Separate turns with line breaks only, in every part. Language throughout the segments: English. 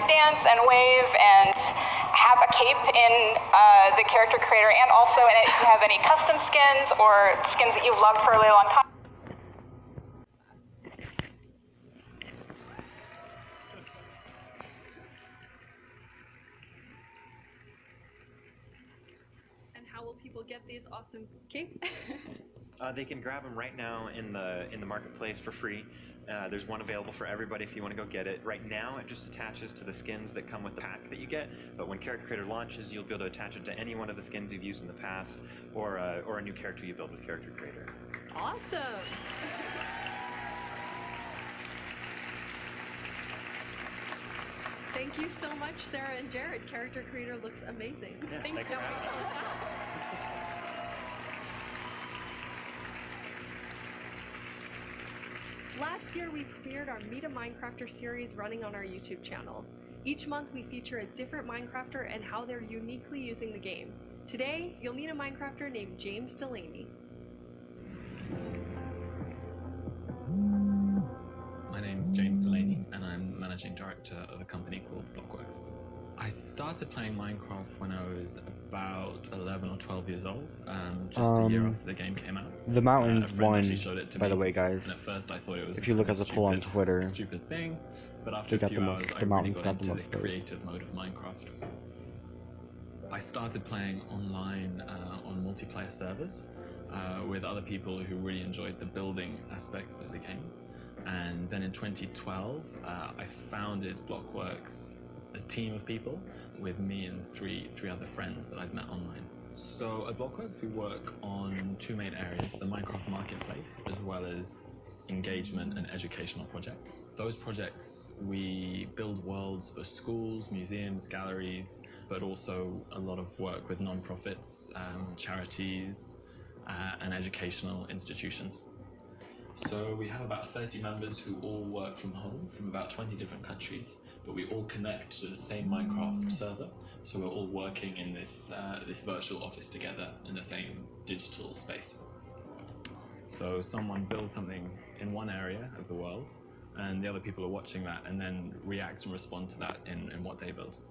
dance and wave and have a cape in the character creator, and also in it if you have any custom skins or skins that you've loved for a really long time.
And how will people get these awesome capes?
They can grab them right now in the marketplace for free. There's one available for everybody if you want to go get it. Right now, it just attaches to the skins that come with the pack that you get. But when Character Creator launches, you'll be able to attach it to any one of the skins you've used in the past, or a new character you build with Character Creator.
Awesome. Thank you so much, Sarah and Jared. Character Creator looks amazing.
Yeah,
Thank
thanks
you.
for having us.
Last year, we premiered our Meet a Minecrafter series running on our YouTube channel. Each month, we feature a different Minecrafter and how they're uniquely using the game. Today, you'll meet a Minecrafter named James Delaney.
My name's James Delaney, and I'm managing director of a company called Blockworks. I started playing Minecraft when I was about 11 or 12 years old, just a year after the game came out.
The mountains won,
showed it to
by
me,
the way, guys.
And at first I thought it was
If you look at the poll on Twitter,
stupid thing, but after a few hours I really got into the creative mode of Minecraft. I started playing online on multiplayer servers with other people who really enjoyed the building aspect of the game. And then in 2012, I founded Blockworks, a team of people with me and three other friends that I've met online. So at Blockworks, we work on two main areas, the Minecraft marketplace, as well as engagement and educational projects. Those projects, we build worlds for schools, museums, galleries, but also a lot of work with non-profits, charities, and educational institutions. So we have about 30 members who all work from home from about 20 different countries, but we all connect to the same Minecraft server. So we're all working in this virtual office together in the same digital space. So someone builds something in one area of the world, and the other people are watching that and then react and respond to that in what they build.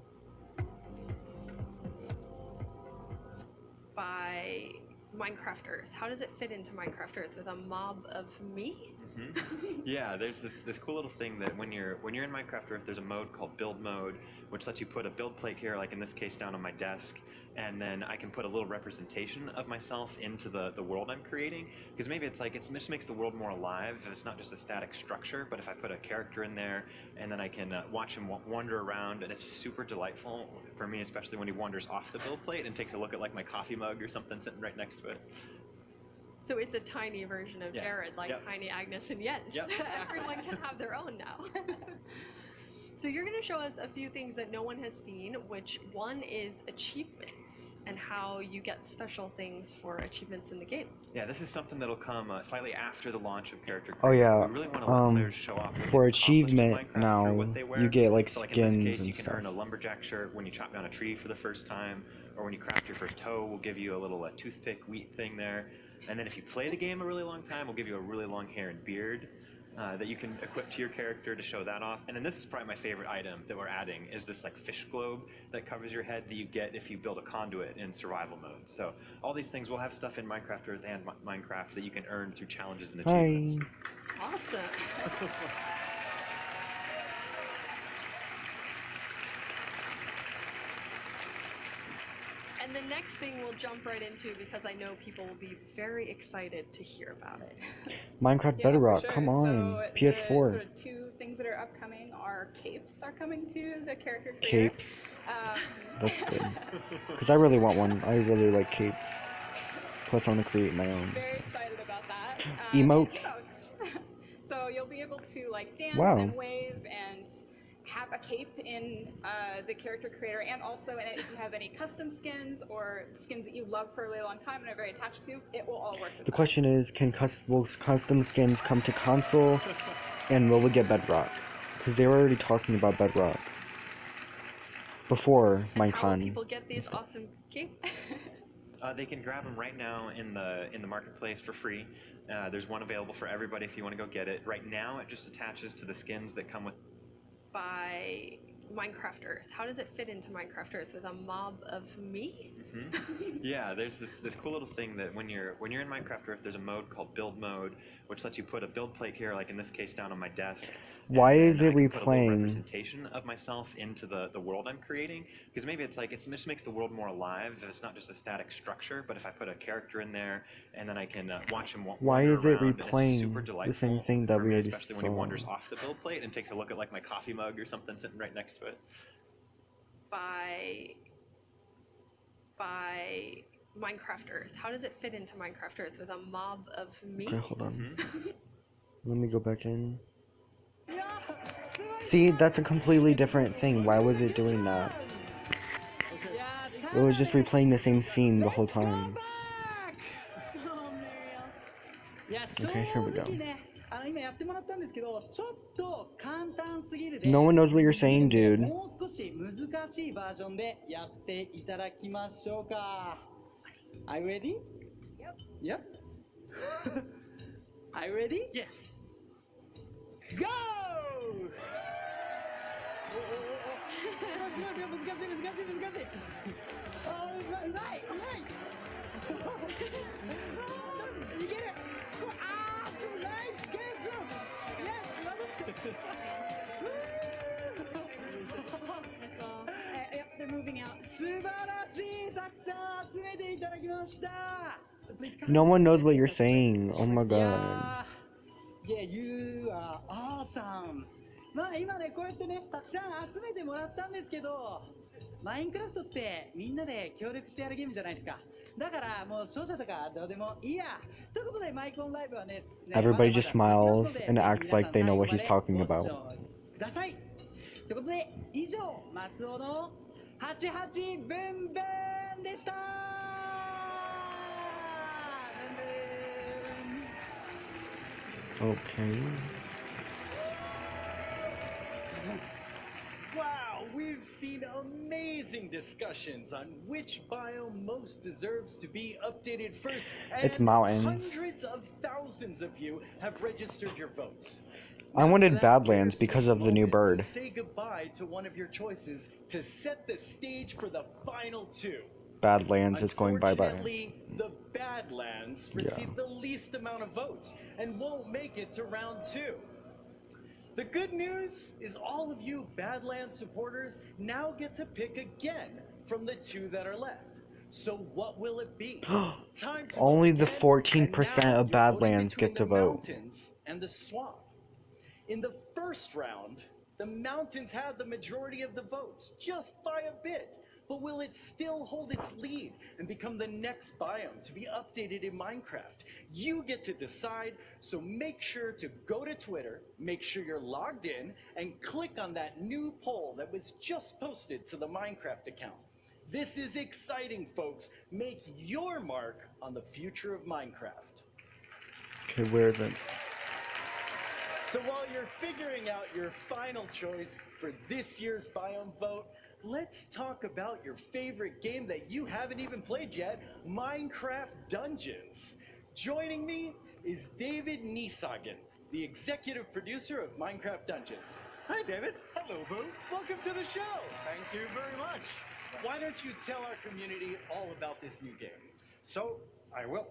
By Minecraft Earth. How does it fit into Minecraft Earth with a mob of me?
Mm-hmm. Yeah, there's this cool little thing that when you're in Minecraft Earth, there's a mode called Build Mode, which lets you put a build plate here, like in this case down on my desk, and then I can put a little representation of myself into the world I'm creating. Because maybe it's like it just makes the world more alive. And it's not just a static structure, but if I put a character in there, and then I can watch him wander around, and it's just super delightful for me, especially when he wanders off the build plate and takes a look at like my coffee mug or something sitting right next to it.
So it's a tiny version of Jared, like Tiny Agnes and Jens.
Yep.
Everyone can have their own now. So you're going to show us a few things that no one has seen, which one is achievements and how you get special things for achievements in the game.
Yeah, this is something that'll come slightly after the launch of Character Creator.
Oh yeah,
we really want to let players show off
for achievement now, you get like
so,
skins
in this case,
and
you can
stuff.
earn a lumberjack shirt when you chop down a tree for the first time, or when you craft your first hoe, we'll give you a little toothpick wheat thing there. And then if you play the game a really long time, we'll give you a really long hair and beard that you can equip to your character to show that off. And then this is probably my favorite item that we're adding, is this like fish globe that covers your head that you get if you build a conduit in survival mode. So all these things, we'll have stuff in Minecraft Earth and Minecraft that you can earn through challenges and achievements.
Awesome. And the next thing we'll jump right into because I know people will be very excited to hear about it.
Minecraft Bedrock, come on,
So
PS4.
The sort of two things that are upcoming are capes are coming to the character creator.
Capes. That's good. Because I really want one. I really like capes. Plus I want to create my own.
Very excited about that.
Emotes.
Emotes. So you'll be able to like dance
Wow.
and wave and have a cape in the character creator, and also in it if you have any custom skins or skins that you've loved for a really long time and are very attached to, it will all work with
The
that.
question is, will custom skins come to console, and will we get Bedrock? Because they were already talking about Bedrock before
And
MineCon.
how will people get these awesome capes?
They can grab them right now in the marketplace for free. There's one available for everybody if you want to go get it. Right now, it just attaches to the skins that come with.
By Minecraft Earth. How does it fit into Minecraft Earth with a mob of me?
Yeah, there's this cool little thing that when you're in Minecraft Earth, there's a mode called build mode, which lets you put a build plate here, like in this case down on my desk.
Why is it
I can put a little
replaying?
representation of myself into the world I'm creating, because maybe it's like it just makes the world more alive. It's not just a static structure, but if I put a character in there and then I can watch him
Why
wander
is it
around, it's just super
replaying
delightful
the same thing that
for
we
me,
already
especially when he
saw?
wanders off the build plate and takes a look at like my coffee mug or something sitting right next to it.
By Minecraft Earth. How does it fit into Minecraft Earth with a mob of me?
Okay, hold on. Let me go back in. See, that's a completely different thing. Why was it doing that? It was just replaying the same scene the whole time. Okay, here we go. No one knows what you're saying, dude.
Are you ready? Yep. Are you ready? Yes. Go! Right. You get it? Ah, nice, good job. Yes, love it.
Yep, they're moving out.
素晴らしい、たくさん集めていただきました。
No one knows what you're saying. Oh my god.
Yeah, you are awesome. まあ今ね、こうやってね、たくさん集めてもらったんですけど、マインクラフトってみんなで協力してやるゲームじゃないですか。だからもう勝者とかどうでもいいや。ということでマイコンライブはね、
Everybody just smiles and acts like they know what he's talking about.
ください。ということで以上マスオの88ブンブンでした。
Okay.
Wow, we've seen amazing discussions on which biome most deserves to be updated first.
It's
And
mountains.
hundreds of thousands of you have registered your votes.
I wanted
Now, for that
Badlands because of the new
bittersweet
bird.
moment to say goodbye to one of your choices to set the stage for the final two.
Badlands is going bye-bye.
Unfortunately, the Badlands received the least amount of votes and won't make it to round 2. The good news is all of you Badlands supporters now get to pick again from the 2 that are left. So what will it be? Time to
Only
vote
the
again,
14%
and now
of
you're voting
Badlands
between
get to
the
vote.
mountains and the swamp. In the first round, the mountains had the majority of the votes, just by a bit. But will it still hold its lead and become the next biome to be updated in Minecraft? You get to decide, so make sure to go to Twitter, make sure you're logged in, and click on that new poll that was just posted to the Minecraft account. This is exciting, folks. Make your mark on the future of Minecraft.
Okay, where is it?
So while you're figuring out your final choice for this year's biome vote, let's talk about your favorite game that you haven't even played yet, Minecraft Dungeons. Joining me is David Niesagen, the executive producer of Minecraft Dungeons. Hi, David.
Hello, Boo.
Welcome to the show.
Thank you very much.
Why don't you tell our community all about this new game?
So, I will.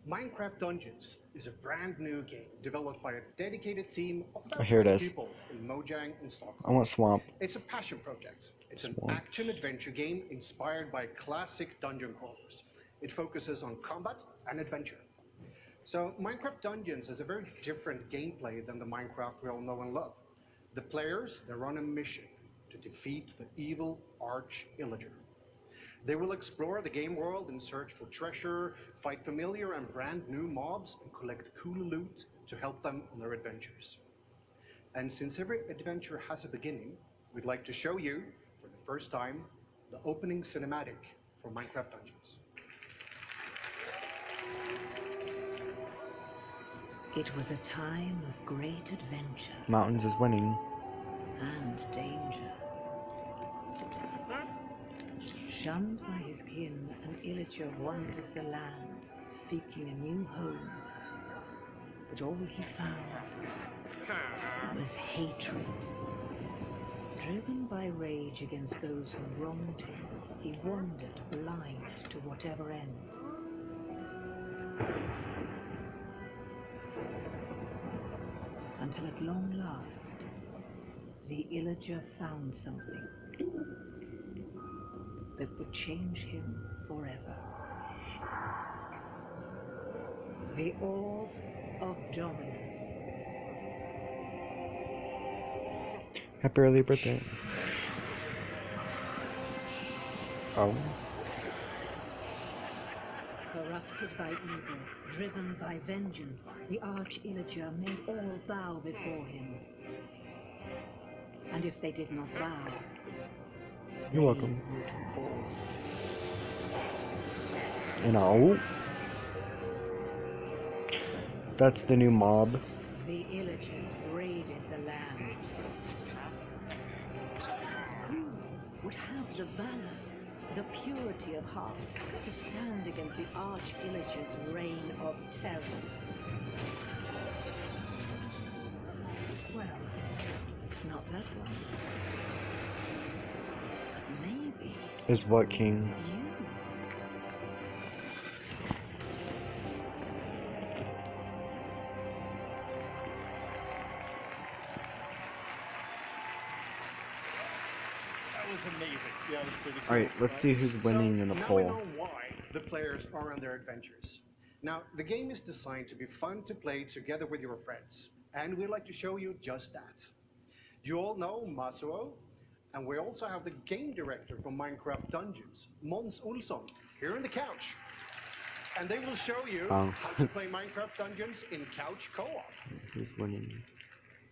Minecraft Dungeons is a brand new game developed by a dedicated team of
Oh,
about
here it
20
is.
people in Mojang and Stockholm.
I want Swamp.
It's a passion project. It's an
Swamp.
action-adventure game inspired by classic dungeon crawlers. It focuses on combat and adventure. So Minecraft Dungeons is a very different gameplay than the Minecraft we all know and love. The players, they're on a mission to defeat the evil Arch-Illager. They will explore the game world in search for treasure, fight familiar and brand new mobs, and collect cool loot to help them on their adventures. And since every adventure has a beginning, we'd like to show you, for the first time, the opening cinematic for Minecraft Dungeons.
It was a time of great adventure
Mountains is winning.
and danger. Shunned by his kin, an Illager wanders the land, seeking a new home. But all he found was hatred, Driven by rage against those who wronged him, he wandered blind to whatever end. Until at long last, the Illager found something that would change him forever. The Orb of Dominance.
Happy early birthday. Oh.
Corrupted by evil, driven by vengeance, the Arch-Illager made all bow before him. And if they did not bow,
You're welcome.
would fall.
And oh. That's the new mob.
The Illagers braided the land. Who would have the valor, the purity of heart, to stand against the Arch-Illager's reign of terror? Well, not that one. But maybe
Is what, King?
you.
That was amazing. Yeah, it was pretty cool.
Alright, let's see who's winning in a
Now we
poll.
know why the players are on their adventures. Now, the game is designed to be fun to play together with your friends, and we'd like to show you just that. You all know Masuo, and we also have the game director from Minecraft Dungeons, Mons Olsson, here on the couch. And they will show you
Oh.
how to play Minecraft Dungeons in couch co-op.
Who's winning?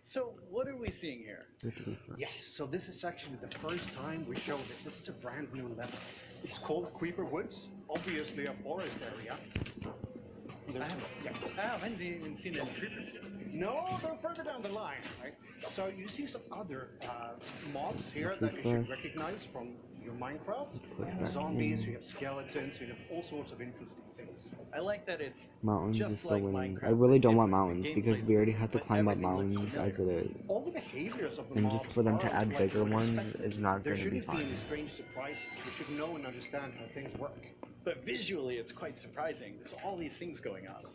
So, what are we seeing here?
This is first.
Yes, so this is actually the first time we show this. This is a brand new level. It's called Creeper Woods, obviously a forest area.
I haven't even seen any creepers yet.
No, they're further down the line, right? So you see some other mobs here that you should recognize from your Minecraft. You have zombies, you have skeletons, you have all sorts of interesting things.
I like that it's
Mountains is
just
still
like
winning.
Minecraft.
I really don't want
different.
mountains
The
because
gameplay's
we already have to
different,
climb up
everything looks
mountains
familiar.
as it is.
All the behaviors of the
And
mobs
just for them to
are
add
like
bigger
what you
ones
expected.
is not
There
going to be
shouldn't be
fun.
any strange surprises. You should know and understand how things work.
But visually, it's quite surprising. There's all these things going on.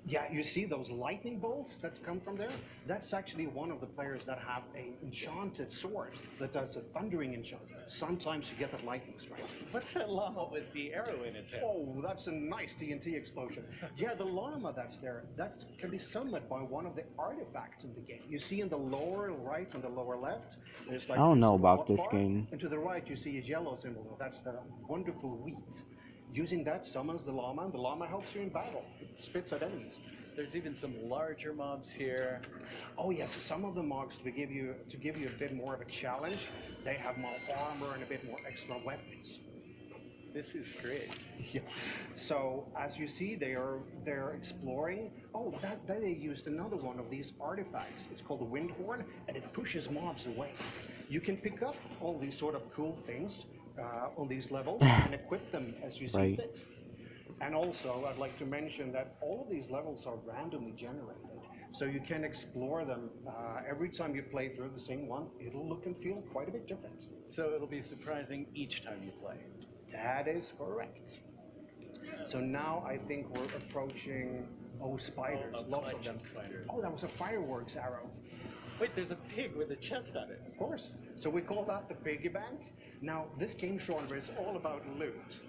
Yeah, you see those lightning bolts that come from there? That's actually one of the players that have an enchanted sword that does a thundering enchantment. Sometimes you get that lightning strike.
What's that llama with the arrow in its head?
Oh, that's a nice TNT explosion. Yeah, the llama that's there, that can be summoned by one of the artifacts in the game. You see in the lower right and the lower left, there's like
I don't know
a
about
hot
this
bar,
game.
and to the right you see a yellow symbol. That's the wonderful wheat. Using that summons the llama, and the llama helps you in battle. It spits at enemies.
There's even some larger mobs here.
Oh yes, some of the mobs to give you a bit more of a challenge. They have more armor and a bit more extra weapons.
This is great.
Yeah. So as you see, they're exploring. Oh, that they used another one of these artifacts. It's called the wind horn, and it pushes mobs away. You can pick up all these sort of cool things on these levels and equip them as you see
Right.
fit. And also, I'd like to mention that all of these levels are randomly generated, so you can explore them every time you play through the same one. It'll look and feel quite a bit different.
So it'll be surprising each time you play.
That is correct. So now I think we're approaching, spiders,
A
lots of
bunch
them.
of spiders.
Oh, that was a fireworks arrow.
Wait, there's a pig with a chest on it.
Of course. So we call that the piggy bank. Now, this game genre is all about loot.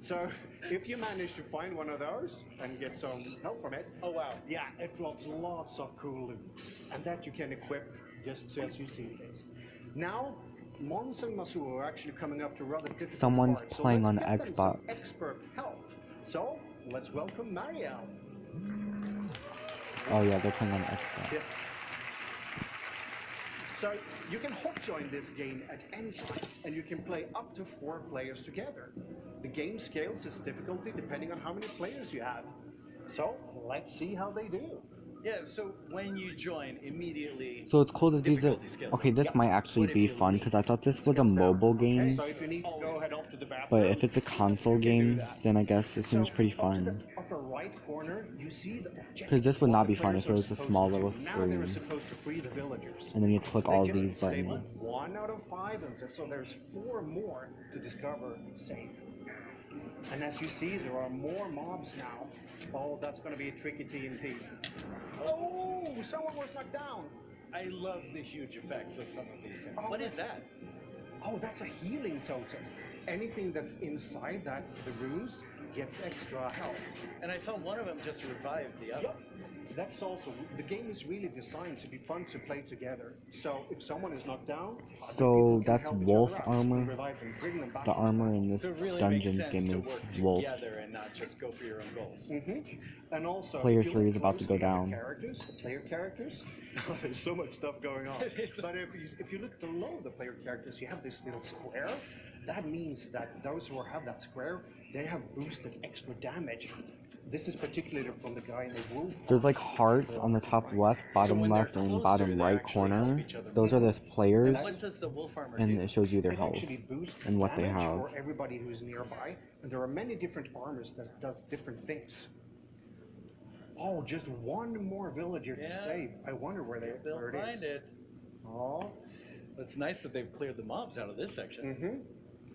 So if you manage to find one of those and get some help from it,
Oh, wow.
yeah, it drops lots of cool loot. And that you can equip just as you see fit. Now, Mons and Masuo are actually coming up to rather difficult
Someone's
parts,
playing
so
on
let's get them some
Xbox.
expert help. So let's welcome Marielle.
Oh yeah, they're playing on Xbox.
Yeah. So you can hot join this game at any time, and you can play up to 4 players together. The game scales its difficulty depending on how many players you have. So let's see how they do.
Yeah, so when you join, immediately.
So it's cool that these are...
difficulty scales
Okay,
up.
this
Yeah.
might actually
What if
be
you
fun,
leave?
because I thought this
It
was a
goes down.
mobile
Okay,
game.
so if you need to go head off to the bathroom,
But if it's a console
you can do
game,
that.
then I guess it seems
So,
pretty
up to the
fun.
upper right right corner, you see the objective.
Because this would
what
not
the
be fun
players
if it
are
was a
supposed
small
to do.
little
Now they're
screen.
supposed to free the villagers.
And then you click
They
all
just
these
save
buttons.
1 out of 5, and so there's 4 more to discover save. And as you see, there are more mobs now. Oh, that's going to be a tricky TNT. Oh, someone was knocked down.
I love the huge effects of some of these things.
Oh,
What is
that's-
that?
Oh, that's a healing totem. Anything that's inside the rooms gets extra health.
And I saw one of them just revive the other.
Yep. That's also, the game is really designed to be fun to play together. So if someone is knocked down, other
So
people can
that's
help each
wolf
other out
armor.
and revive them, bring them back
The
into
armor
battle.
in this
So it really
Dungeons
makes sense
game
to work
is wolf.
together and not just go for your own goals.
And also,
Player
if you
3
look
is about to go
closely at
down.
the player characters, there's so much stuff going on. But if you look below the player characters, you have this little square. That means that those who have that square, they have boosted extra damage. This is particularly from the guy in the wolf.
There's like hearts on the top left, bottom
when they're
left, and
closer,
bottom
they
right
actually help
corner.
each other
Those are the players,
And what does the wolf armor
and
do?
it shows you their
It
health
actually boosts
and what they
damage
have.
for everybody who's nearby. And there are many different armors that does different things. Oh, just one more villager to
Yeah.
save. I wonder where
They'll
it
find
is.
it.
Oh.
It's nice that they've cleared the mobs out of this section.
Mm-hmm.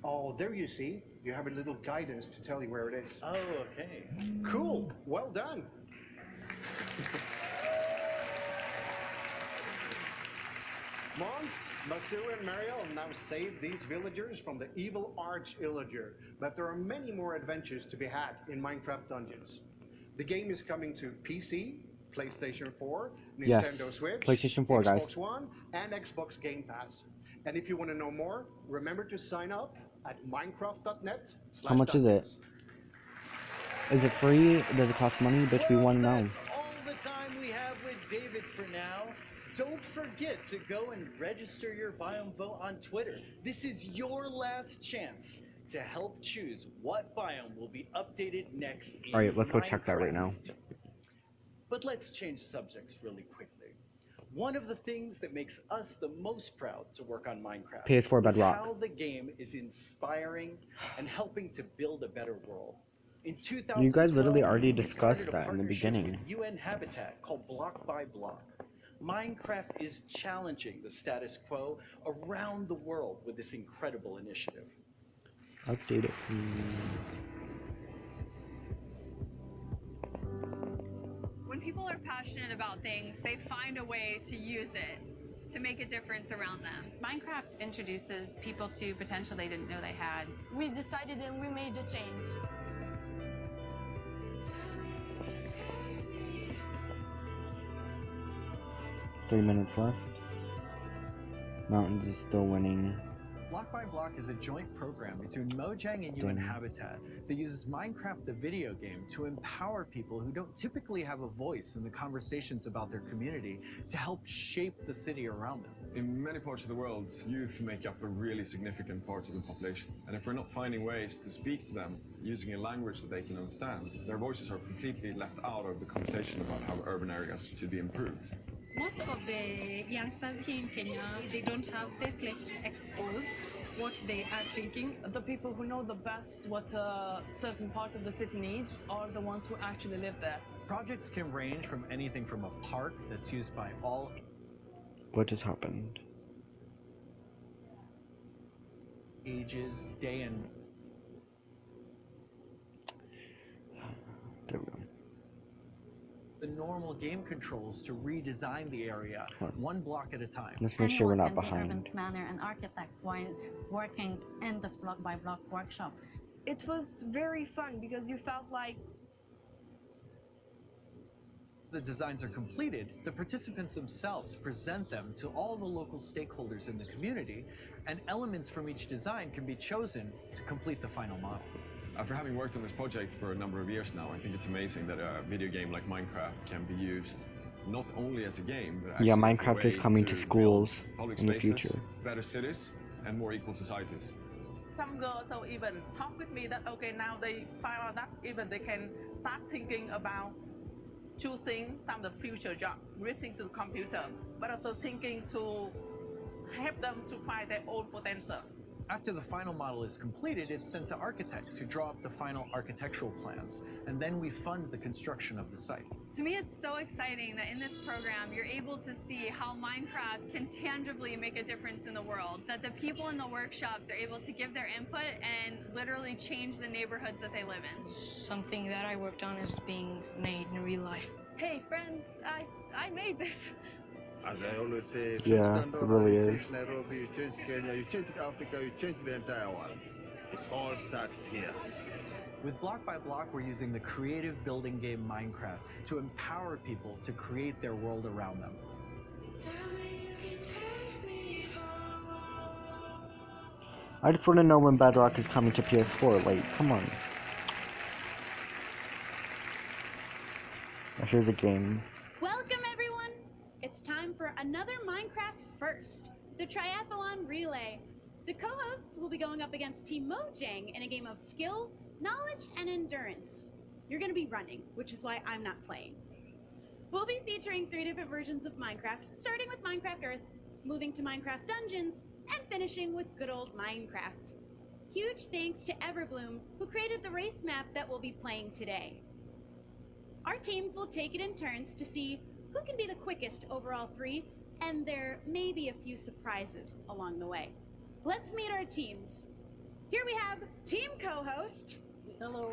Oh, there you see. You have a little guidance to tell you where it is.
Oh, okay.
Cool. Well done. Mons, Masu, and Mariel now save these villagers from the evil arch-illager, but there are many more adventures to be had in Minecraft Dungeons. The game is coming to PC, PlayStation 4,
Yes,
Nintendo Switch,
PlayStation 4, guys.
Xbox One, and Xbox Game Pass. And if you want to know more, remember to sign up at minecraft.net/dungeons.
How much is it? Is it free? Does it cost money? Bitch, we want to know.
That's all the time we have with David for now. Don't forget to go and register your biome vote on Twitter. This is your last chance to help choose what biome will be updated next in
Alright, let's go check that right now.
Minecraft. But let's change subjects really quickly. One of the things that makes us the most proud to work on Minecraft
PS4
is
Bedrock.
how the game is inspiring and helping to build a better world. In
You guys literally
2012,
already
we
discussed
started a
that in the
partnership
beginning.
with UN Habitat called Block by Block. Minecraft is challenging the status quo around the world with this incredible initiative.
Update it, please.
When people are passionate about things, they find a way to use it to make a difference around them.
Minecraft introduces people to potential they didn't know they had.
We decided and we made the change.
Three minutes left. Mountains is still winning.
Block by Block is a joint program between Mojang and UN
Damn.
Habitat that uses Minecraft the video game to empower people who don't typically have a voice in the conversations about their community to help shape the city around them.
In many parts of the world, youth make up a really significant part of the population. And if we're not finding ways to speak to them using a language that they can understand, their voices are completely left out of the conversation about how urban areas should be improved.
Most of the youngsters here in Kenya, they don't have the place to expose what they are thinking.
The people who know the best what a certain part of the city needs are the ones who actually live there.
Projects can range from anything from a park that's used by all
What just happened?
ages, day and
There we go.
the normal game controls to redesign the area one block at a time.
Let's make sure we're not
Anyone can be urban
behind.
planner and architect while working in this block by block workshop.
It was very fun because you felt like
The designs are completed, the participants themselves present them to all the local stakeholders in the community, and elements from each design can be chosen to complete the final model.
After having worked on this project for a number of years now, I think it's amazing that a video game like Minecraft can be used not only as a game, but actually
Yeah,
as a
Minecraft is
way
coming to
build
schools
public
in the
spaces,
future.
better cities, and more equal societies.
Some girls will even talk with me that, okay, now they find out that even they can start thinking about choosing some of the future job relating to the computer, but also thinking to help them to find their own potential.
After the final model is completed, it's sent to architects who draw up the final architectural plans, and then we fund the construction of the site.
To me, it's so exciting that in this program, you're able to see how Minecraft can tangibly make a difference in the world, that the people in the workshops are able to give their input and literally change the neighborhoods that they live in.
Something that I worked on is being made in real life.
Hey, friends, I made this.
As I always say, change
Yeah, it
Dandora,
really
you
is.
change Nairobi, you change Kenya, you change Africa, you change the entire world. It all starts here.
With Block by Block, we're using the creative building game Minecraft to empower people to create their world around them.
I just want to know when Bedrock is coming to PS4. Like, come on. Now here's a game.
Welcome, everyone! It's time for another Minecraft First, the Triathlon Relay. The co-hosts will be going up against Team Mojang in a game of skill, knowledge, and endurance. You're going to be running, which is why I'm not playing. We'll be featuring 3 different versions of Minecraft, starting with Minecraft Earth, moving to Minecraft Dungeons, and finishing with good old Minecraft. Huge thanks to Everbloom, who created the race map that we'll be playing today. Our teams will take it in turns to see who can be the quickest over all 3, and there may be a few surprises along the way. Let's meet our teams. Here we have Team Co-host.
Hello.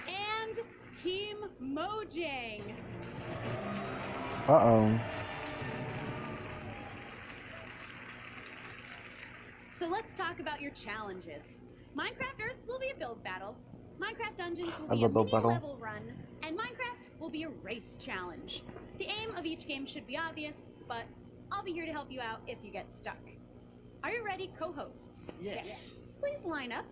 And Team Mojang.
Uh-oh.
So let's talk about your challenges. Minecraft Earth will be a build battle, Minecraft Dungeons will be a
build
mini
battle.
level run, and Minecraft will be a race challenge. The aim of each game should be obvious, but I'll be here to help you out if you get stuck. Are you ready, co-hosts?
Yes.
Please line up.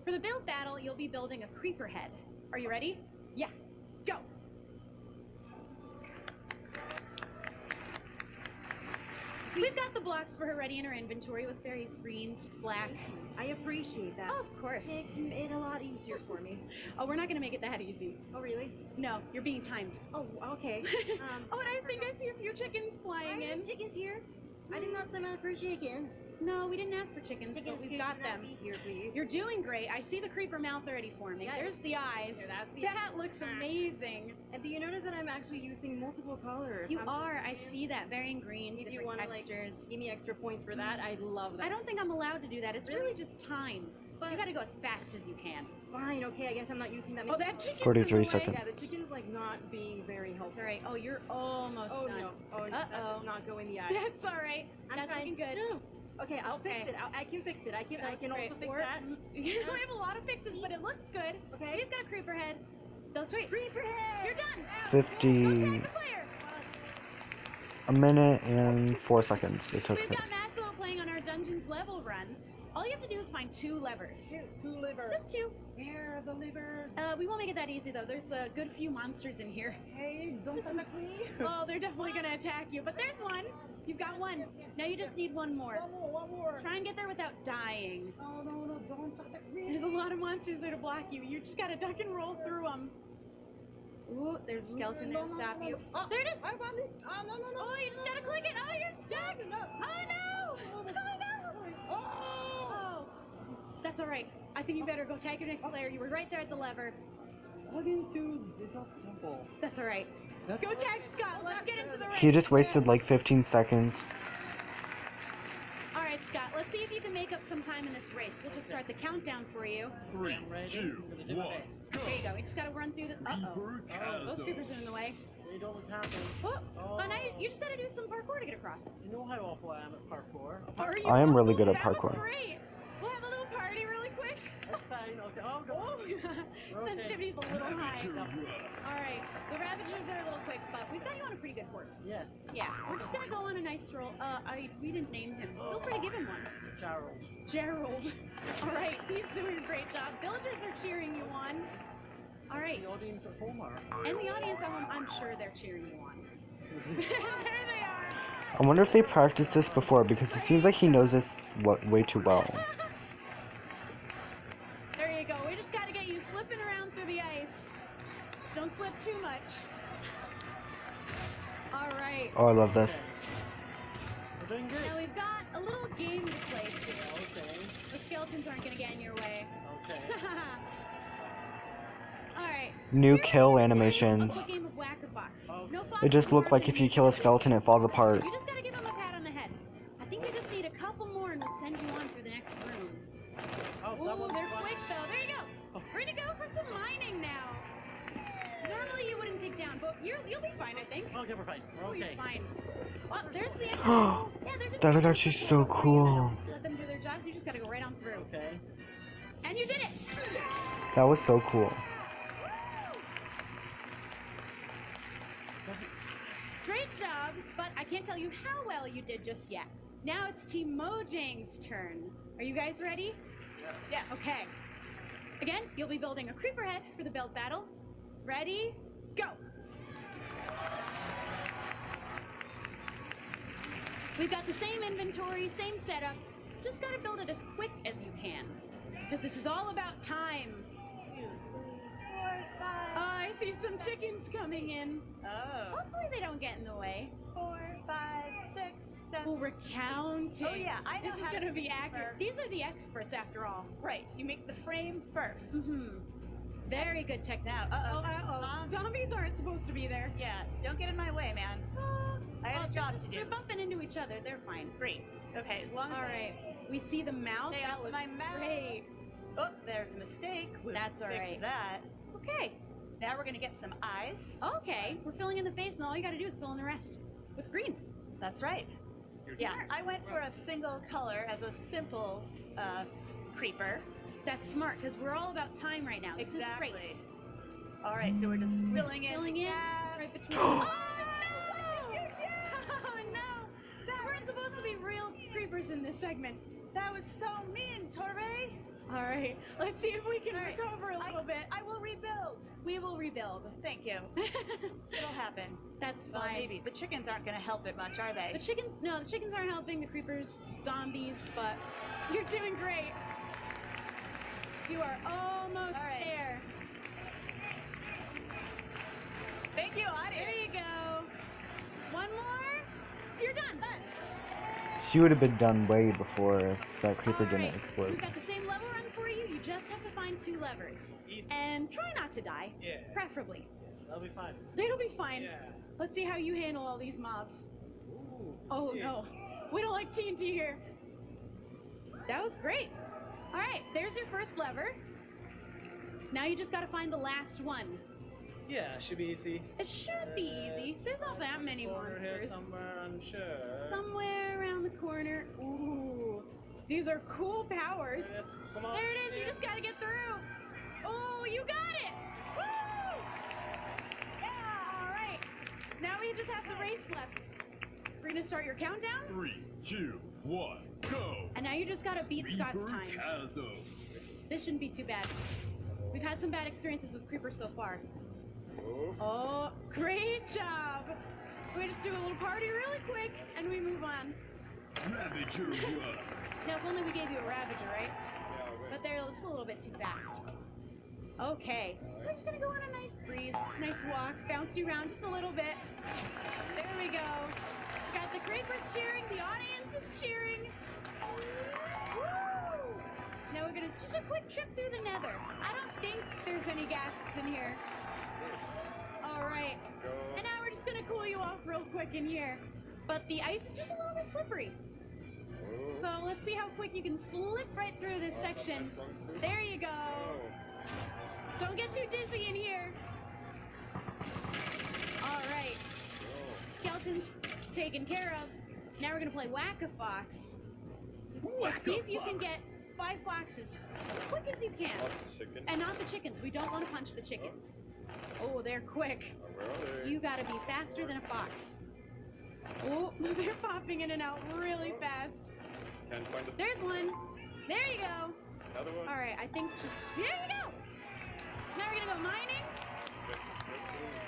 For the build battle, you'll be building a creeper head. Are you ready? Yeah. Go! We've got the blocks for her ready in her inventory with various greens, black.
I appreciate that.
Oh, of course.
Makes it a lot easier for me.
Oh, we're not gonna make it that easy.
Oh, really?
No, you're being timed.
Oh, okay.
Oh, and I think I see a few chickens flying in.
Chickens here? I did not sign up for chickens.
No, we didn't ask for chickens, but we've got them.
Here, please.
You're doing great. I see the creeper mouth already forming.
Yeah,
There's the eyes.
Here, that's the
That looks amazing.
And do you notice that I'm actually using multiple colors?
You are. I see that. Varying greens,
If you
different
want to
textures.
give me extra points for that, I'd love that.
I don't think I'm allowed to do that. It's really just time.
But
You gotta go as fast as you can.
fine, okay, I guess I'm not using that.
Oh, that chicken's
43
in the way.
seconds.
Yeah, the chicken's like not being very helpful.
All right. Oh, you're almost
Oh
done.
no. Oh, that does not go in the eye.
That's all right.
I'm
That's
trying.
looking good.
No. Okay, I'll
Okay.
fix it. I can fix it. I can
That's
also
great.
fix
Or-
that.
we have a lot of fixes, but it looks good.
Okay.
We've got creeper head. Those right.
Creeper head.
You're done.
50...
Go tag the player.
A minute and 4 seconds it took
We've
him.
got Masso playing on our Dungeons level run. All you have to do is find 2 levers.
Two livers.
Just 2.
Where are the livers?
We won't make it that easy though. There's a good few monsters in here.
Hey, don't attack me.
Oh, they're definitely gonna attack you. But there's one. You've got one. Now you just need one more.
One more.
Try and get there without dying.
Oh, no, don't attack me.
There's a lot of monsters there to block you. You just gotta duck and roll through them. Ooh, there's a skeleton there to stop you.
Oh,
There it is.
I found it. Oh, no.
Oh, you just gotta click it. Oh, you're stuck. Oh, no. Oh, no. Oh. That's all right. I think you better go tag your next player. You were right there at the lever.
Log into this temple.
That's all right. Go tag Scott. Let's get into the race.
He just wasted like 15 seconds.
All right, Scott. Let's see if you can make up some time in this race. We'll just start the countdown for you.
3, 2, 1, go.
There you go. We just gotta run through the.
Creeper
Those
castle.
creepers are in the way.
They don't happen.
Oh, but now you just gotta do some parkour to get across.
You know how awful I am at parkour.
Are you
I am really
awful?
good at
That was
parkour.
Great. We'll have a little party really quick.
That's fine. Okay. Oh, go.
Sensitivity's a little high. All right, the Ravagers are a little quick, but we've got you on a pretty good horse.
Yeah.
Yeah, we're just gonna go on a nice stroll. We didn't name him. Feel free to give him one.
Gerald.
Gerald. All right, he's doing a great job. Villagers are cheering you on. All right.
The audience at home are.
And the audience at home, I'm sure they're cheering you on. There they are.
I wonder if they practiced this before because it seems like he knows this way too well.
There you go. We just gotta get you slipping around through the ice. Don't slip too much. right.
Oh, I love this.
We're doing good.
Now we've got a little game to play too.
Okay.
The skeletons aren't gonna get in your way.
Okay.
Alright.
New
We're
kill
gonna play
animations.
a quick game of Whack-a-Box. No
It
foxes
just looked
harmed
like if
and
you
make
kill a
it
skeleton, it falls apart.
You just gotta give him a pat on the head. I think we just need a couple more and we'll send you on for the next room. Ooh, they're quick though. There you go. We're gonna go for some mining now. Normally you wouldn't dig down, but you'll be fine, I think.
Okay, we're fine. We're okay.
You're fine. Oh, there's the exit. Yeah, they're just
That is actually so cool.
let them do their jobs. You just gotta go right on through.
Okay.
And you did it.
That was so cool.
Great job, but I can't tell you how well you did just yet. Now it's Team Mojang's turn. Are you guys ready?
Yes.
Okay. Again, you'll be building a creeper head for the build battle. Ready? Go! We've got the same inventory, same setup. Just gotta build it as quick as you can. Because this is all about time. 2, 3, 4, 5. Oh, I see some chickens coming in.
Oh.
Hopefully they don't get in the way.
4, 5, 6, 7.
Oh, we're counting.
Oh yeah, I know
This is
how
gonna
to
be accurate. These are the experts after all.
Right. You make the frame first.
Mm-hmm. Very good technique.
Now,
Zombies aren't supposed to be there.
Yeah, don't get in my way, man. I have a job to do.
They're bumping into each other. They're fine.
Great. Okay, as long as
All right. We see the mouth.
Stay
That
out
was
my mouth.
great.
Oh, there's a mistake. We'll
That's all
fix
right.
that.
Okay.
Now we're gonna get some eyes.
Okay. We're filling in the face, and all you got to do is fill in the rest with green.
That's right. Yeah, I went for a single color as a simple creeper.
That's smart, because we're all about time right now. This is
Exactly.
race.
All right, so we're just filling in.
Filling in
gaps.
right between. Oh no! Oh no! There weren't supposed to be real creepers in this segment.
That was so mean, Torre.
All right, let's see if we can recover a little bit.
I will rebuild.
We will rebuild.
Thank you. It'll happen.
That's fine.
Well, maybe. The chickens aren't going to help it much, are they?
The chickens aren't helping. The creepers, zombies, but you're doing great. You are almost there.
Thank you, audience.
There you go. One more. You're done.
She would have been done way before if that creeper didn't
We've
explode.
got the same level run for you. You just have to find 2 levers.
Easy.
And try not to die.
Yeah.
Preferably.
That'll be fine.
It'll be fine.
Yeah.
Let's see how you handle all these mobs.
Ooh,
Oh
yeah.
no. We don't like TNT here. That was great. All right, there's your first lever. Now you just got to find the last one.
Yeah, should be easy.
It should be easy. There's not that many
Corner here
monsters.
somewhere, I'm sure.
Somewhere around the corner. Ooh, these are cool powers.
Yes, come on.
There it is. You just gotta get through. Oh, you got it. Woo! Yeah. All right. Now we just have the race left. We're gonna start your countdown.
3, 2, 1, go!
And now you just gotta beat Scott's
Reaper
time.
Chasm.
This shouldn't be too bad. We've had some bad experiences with creepers so far. Oh, great job! We just do a little party really quick, and we move on.
Ravager run.
Now, if only we gave you a Ravager, right? But they're just a little bit too fast. Okay, we're just gonna go on a nice breeze, nice walk, bounce you around just a little bit. There we go. Got the creepers cheering, the audience is cheering. Woo! Now we're gonna just a quick trip through the nether. I don't think there's any ghasts in here. All right. And now we're just gonna cool you off real quick in here. But the ice is just a little bit slippery. So let's see how quick you can slip right through this section. There you go. Don't get too dizzy in here. All right. Skeletons taken care of. Now we're gonna play Whack-a-Fox. Let's see if you can get 5 foxes as quick as you can. And not the chickens. We don't want to punch the chickens. Oh, they're quick. You gotta be faster than a fox. Oh, they're popping in and out really fast.
Can't find the
There's one. There you go.
Another one.
All right, I think just there you go. Now we're gonna go mining.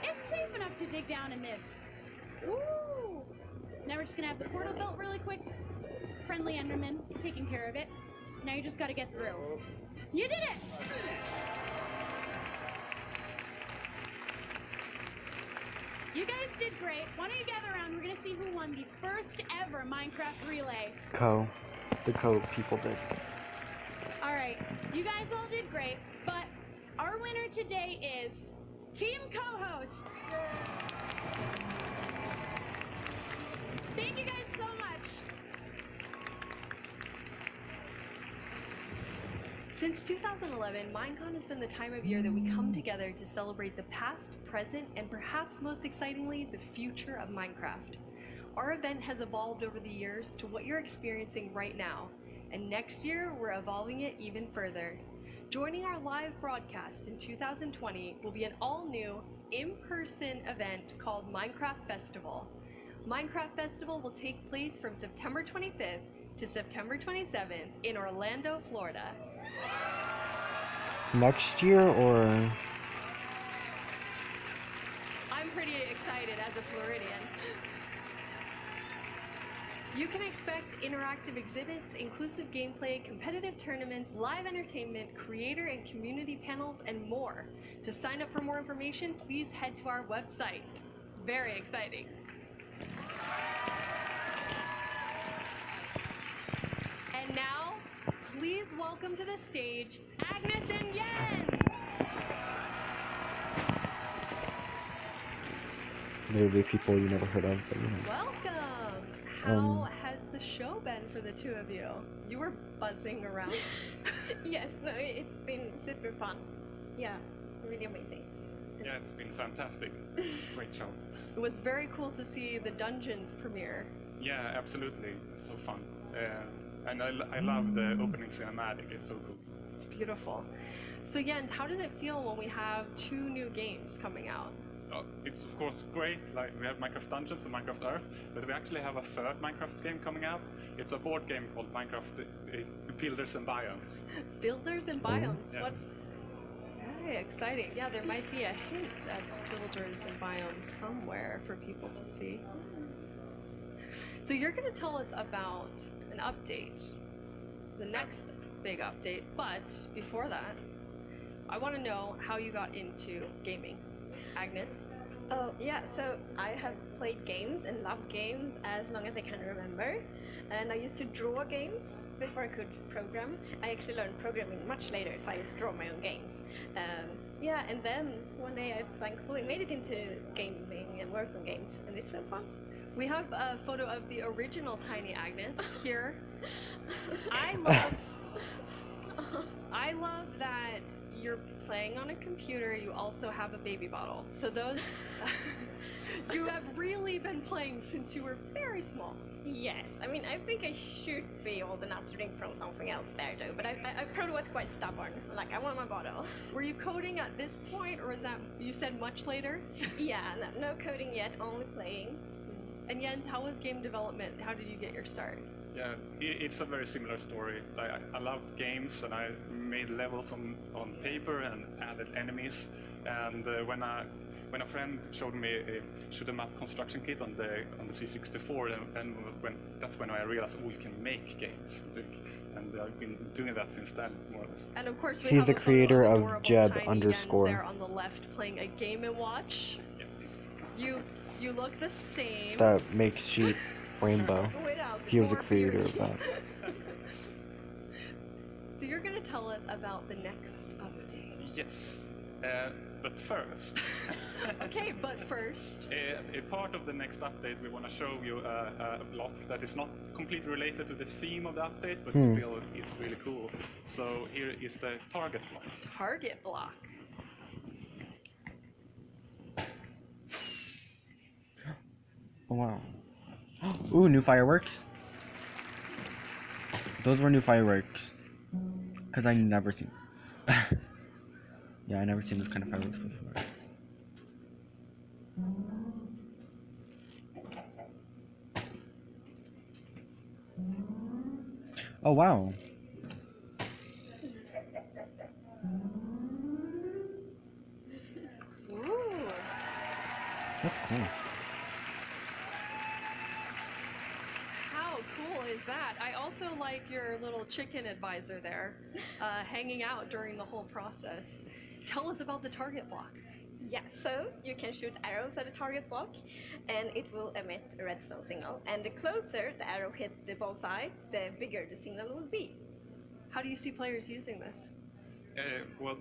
It's safe enough to dig down in this. Woo! Now we're just gonna have the portal built really quick. Friendly Enderman taking care of it. Now you just gotta get through. You did it! You guys did great. Why don't you gather around? We're gonna see who won the first ever Minecraft relay.
The Co people did.
All right, you guys all did great, but our winner today is Team Co-hosts. Thank you guys so much.
Since 2011, MineCon has been the time of year that we come together to celebrate the past, present, and perhaps most excitingly, the future of Minecraft. Our event has evolved over the years to what you're experiencing right now, and next year we're evolving it even further. Joining our live broadcast in 2020 will be an all-new, in-person event called Minecraft Festival. Minecraft Festival will take place from September 25th to September 27th in Orlando, Florida.
Next year or?
I'm pretty excited as a Floridian. You can expect interactive exhibits, inclusive gameplay, competitive tournaments, live entertainment, creator and community panels, and more. To sign up for more information, please head to our website. Very exciting. And now, please welcome to the stage, Agnes and Jens!
Literally people you never heard of, but you know.
Welcome! How has the show been for the two of you? You were buzzing around.
Yes, no, it's been super fun. Yeah, really amazing.
Yeah, it's been fantastic. Great show.
It was very cool to see the Dungeons premiere.
Yeah, absolutely. It's so fun. And I love the opening cinematic. It's so cool.
It's beautiful. So Jens, how does it feel when we have two new games coming out?
It's of course great. Like we have Minecraft Dungeons and Minecraft Earth, but we actually have a third Minecraft game coming out. It's a board game called Minecraft Builders and Biomes.
Builders and Biomes.
Yes.
What's very exciting? Yeah, there might be a hint at Builders and Biomes somewhere for people to see. So you're going to tell us about an update, the next big update. But before that, I want to know how you got into gaming. Agnes?
Oh, yeah, so I have played games and loved games as long as I can remember. And I used to draw games before I could program. I actually learned programming much later, so I used to draw my own games. Yeah, and then one day I thankfully made it into gaming and worked on games, and it's so fun.
We have a photo of the original Tiny Agnes here. I love that you're playing on a computer, you also have a baby bottle. So those, you have really been playing since you were very small.
Yes, I mean, I think I should be old enough to drink from something else there though, but I probably was quite stubborn. Like, I want my bottle.
Were you coding at this point, or is that, you said much later?
Yeah, no coding yet, only playing.
And Jens, how was game development? How did you get your start?
Yeah, it's a very similar story. I loved games, and I made levels on paper and added enemies. And when a friend showed me a shoot 'em up construction kit on the C64, and that's when I realized, oh, you can make games. And I've been doing that since then, more or less.
And of course, we
He's
have
the
a
creator
photo
of
adorable
Jeb
Tiny Jens
_
there on the left, playing a Game & Watch.
Yes.
You look the same.
That makes sheep rainbow. He was the creator of that.
So you're going to tell us about the next update.
Yes, but first.
Okay, but first.
A part of the next update, we want to show you a block that is not completely related to the theme of the update, but still it's really cool. So here is the target block.
Target block.
Oh, wow. Ooh, new fireworks. Those were new fireworks. Because I never seen. Yeah, I never seen this kind of fireworks before. Oh, wow.
Ooh.
That's cool.
How cool is that? I also like your little chicken advisor there, hanging out during the whole process. Tell us about the target block.
Yeah, so you can shoot arrows at a target block and it will emit a redstone signal. And the closer the arrow hits the bullseye, the bigger the signal will be.
How do you see players using this?
Well,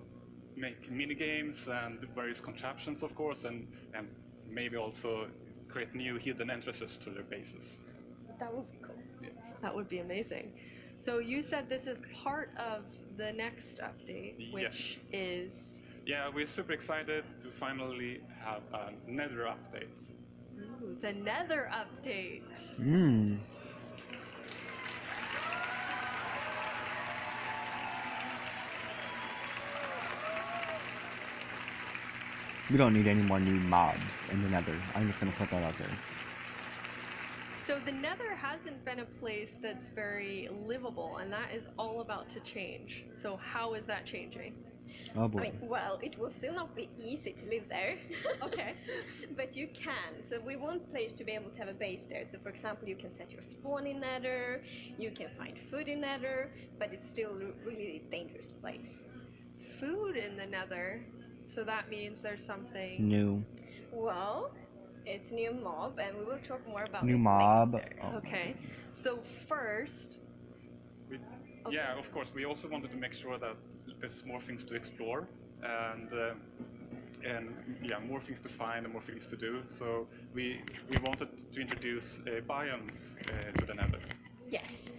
make mini games and various contraptions, of course, and maybe also create new hidden entrances to their bases.
That would be cool.
Yes.
That would be amazing. So you said this is part of the next update, which is...
Yeah, we're super excited to finally have a Nether update.
Ooh, the Nether update.
We don't need any more new mobs in the Nether. I'm just gonna put that out there.
So the Nether hasn't been a place that's very livable, and that is all about to change. So how is that changing?
Oh boy.
I mean, well, it will still not be easy to live there.
Okay.
But you can. So we want players to be able to have a base there. So for example, you can set your spawn in Nether, you can find food in Nether, but it's still a really dangerous place.
Food in the Nether? So that means there's something...
New.
Well, it's new mob, and we will talk more about
New
it
mob.
later.
Oh.
Okay. So first...
Yeah, of course, we also wanted to make sure that there's more things to explore, and yeah, more things to find and more things to do. So we wanted to introduce biomes to the Nether.
Yes,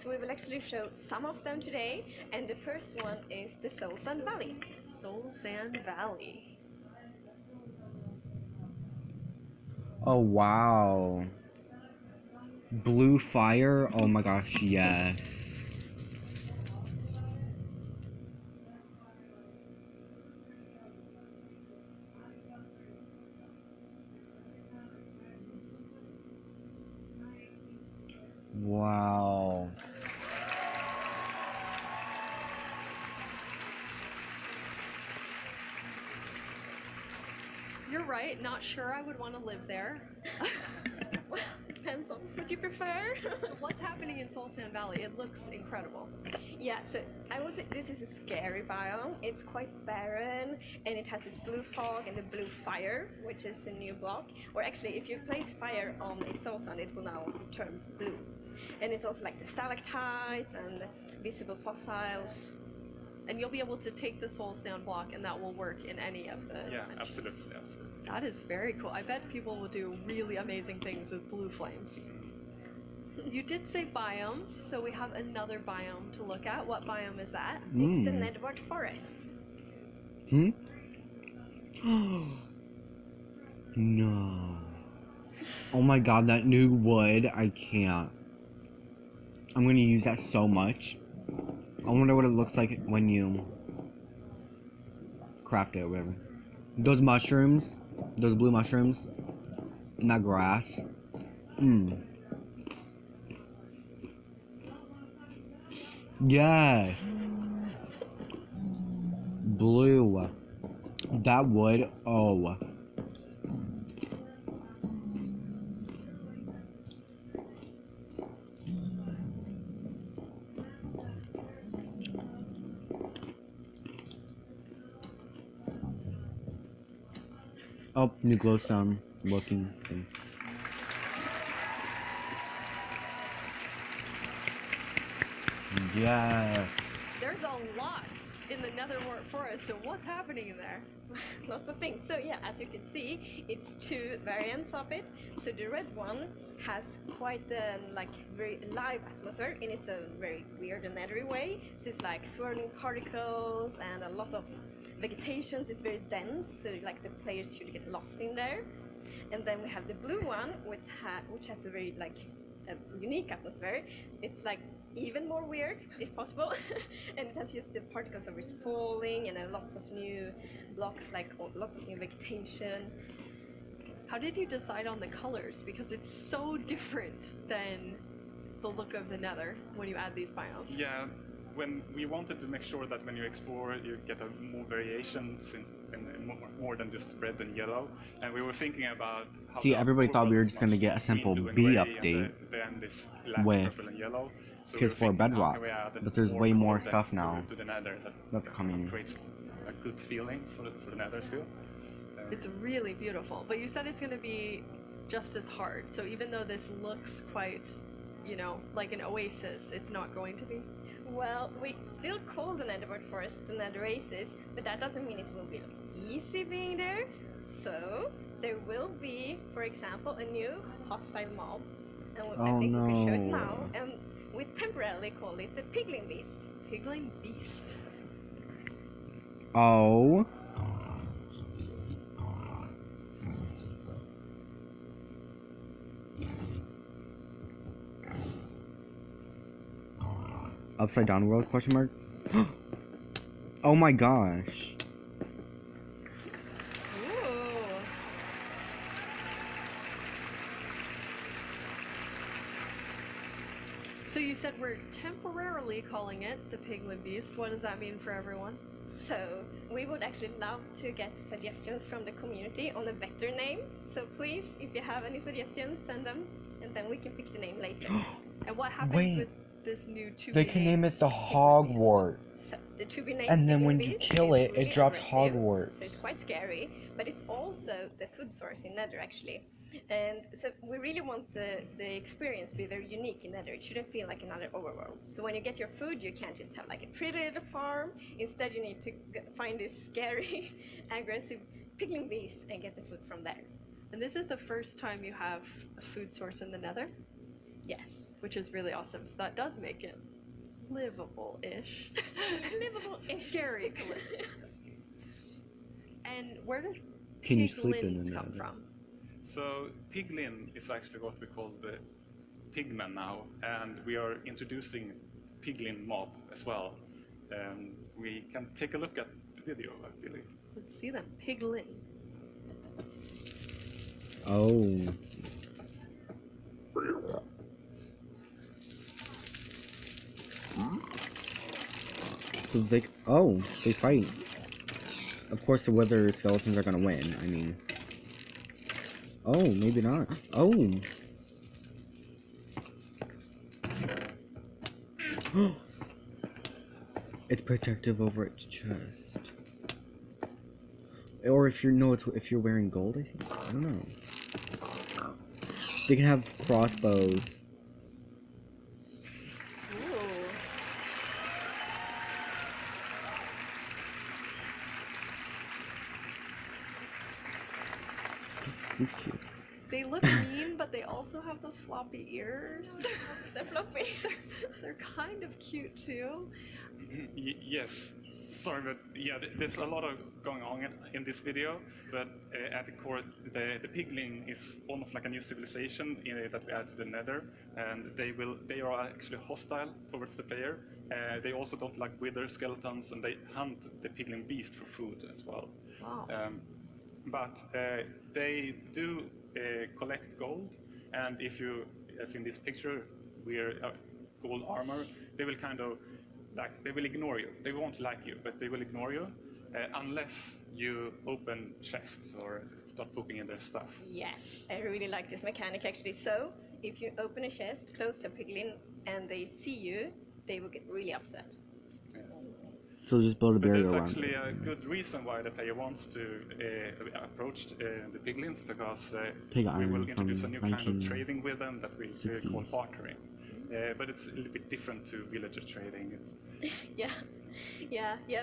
so we will actually show some of them today, and the first one is the Soul Sand Valley.
Soul Sand Valley.
Oh wow. Blue fire? Oh my gosh, yes. Wow.
You're right, not sure I would want to live there.
Well, depends on what you prefer.
What's happening in Soul Sand Valley? It looks incredible.
Yeah, so I would say this is a scary biome. It's quite barren, and it has this blue fog and the blue fire, which is a new block. Or actually, if you place fire on a soul sand, it will now turn blue. And it's also like the stalactites and visible fossils.
And you'll be able to take the soul sand block, and that will work in any of the dimensions.
Absolutely.
That is very cool. I bet people will do really amazing things with blue flames. You did say biomes, so we have another biome to look at. What biome is that?
It's the Nedward Forest.
No. Oh my god, that new wood, I can't. I'm gonna use that so much. I wonder what it looks like when you craft it or whatever. Those mushrooms, those blue mushrooms, and that grass. Yes. Blue. That wood, oh. Oh, new glowstone looking thing. Yes.
There's a lot in the Netherwort Forest, so what's happening in there?
Lots of things. So yeah, as you can see, it's two variants of it. So the red one has quite a very live atmosphere, and it's a very weird and nettery way. So it's like swirling particles and a lot of vegetation. It's very dense, so like the players should get lost in there. And then we have the blue one, which has a very a unique atmosphere. It's even more weird, if possible, and it has just the particles of it's falling and lots of new blocks, lots of new vegetation.
How did you decide on the colors? Because it's so different than the look of the Nether when you add these biomes.
Yeah, when we wanted to make sure that when you explore, you get more variation, and more than just red and yellow. And we were thinking about how
See, everybody thought we were just gonna get a simple B update with Kids for Bedrock, but there's way more stuff now
to the Nether
that's coming.
Creates a good feeling for the Nether still.
It's really beautiful, but you said it's going to be just as hard. So even though this looks quite, you know, like an oasis, it's not going to be?
Well, we still call the Netherworld Forest the Nether Oasis, but that doesn't mean it will be easy being there. So there will be, for example, a new hostile mob, and I think we can show it now. And we temporarily call it the Piglin Beast.
Piglin Beast.
Oh. Upside down world, question mark? Oh my gosh.
Ooh. So you said we're temporarily calling it the Piglin Beast. What does that mean for everyone?
So we would actually love to get suggestions from the community on a better name. So please, if you have any suggestions, send them, and then we can pick the name later.
And what happens
Wait.
with this new to
They
be
can name
named
it the
Piglin Beast?
Hogwarts.
So the to be named
And then
Piglin
when you
Beast
kill
is
it,
really
it drops
aggressive,
Hogwarts.
so it's quite scary, but it's also the food source in Nether actually. And so we really want the experience to be very unique in Nether. It shouldn't feel like another overworld. So when you get your food, you can't just have like a pretty little farm. Instead, you need to find this scary, aggressive Piglin Beast and get the food from there.
And this is the first time you have a food source in the Nether?
Yes.
Which is really awesome. So that does make it livable-ish.
Livable-ish.
Scary to live. And where does
Can you sleep in
piglins
the
come
Nether?
from?
So piglin is actually what we call the pigmen now, and we are introducing piglin mob as well. We can take a look at the video, I believe.
Let's see them. Piglin.
Oh. So they fight. Of course the wither skeletons are gonna win, I mean. Oh, maybe not. Oh! It's protective over its chest. Or if you're wearing gold, I think. I don't know. They can have crossbows. He's cute.
They look mean, but they also have the floppy ears.
The floppy.
They're kind of cute too.
Yes, sorry, but yeah, there's a lot of going on in this video, but at the core, the piglin is almost like a new civilization that we add to the Nether, and they are actually hostile towards the player. They also don't like wither skeletons, and they hunt the piglin beast for food as well.
Wow.
But they do collect gold, and if you, as in this picture, wear gold armor, they will kind of they will ignore you. They won't like you, but they will ignore you unless you open chests or start poking in their stuff.
Yes, I really like this mechanic actually. So if you open a chest close to a piglin and they see you, they will get really upset.
Yes.
So just build a
But
barrier
there's
around
actually
it.
a good reason why the player wants to approach the piglins, because
Pig
we will
iron
introduce a
from
new kind of
1960s.
trading with them that we call bartering. But it's a little bit different to villager trading.
Yeah,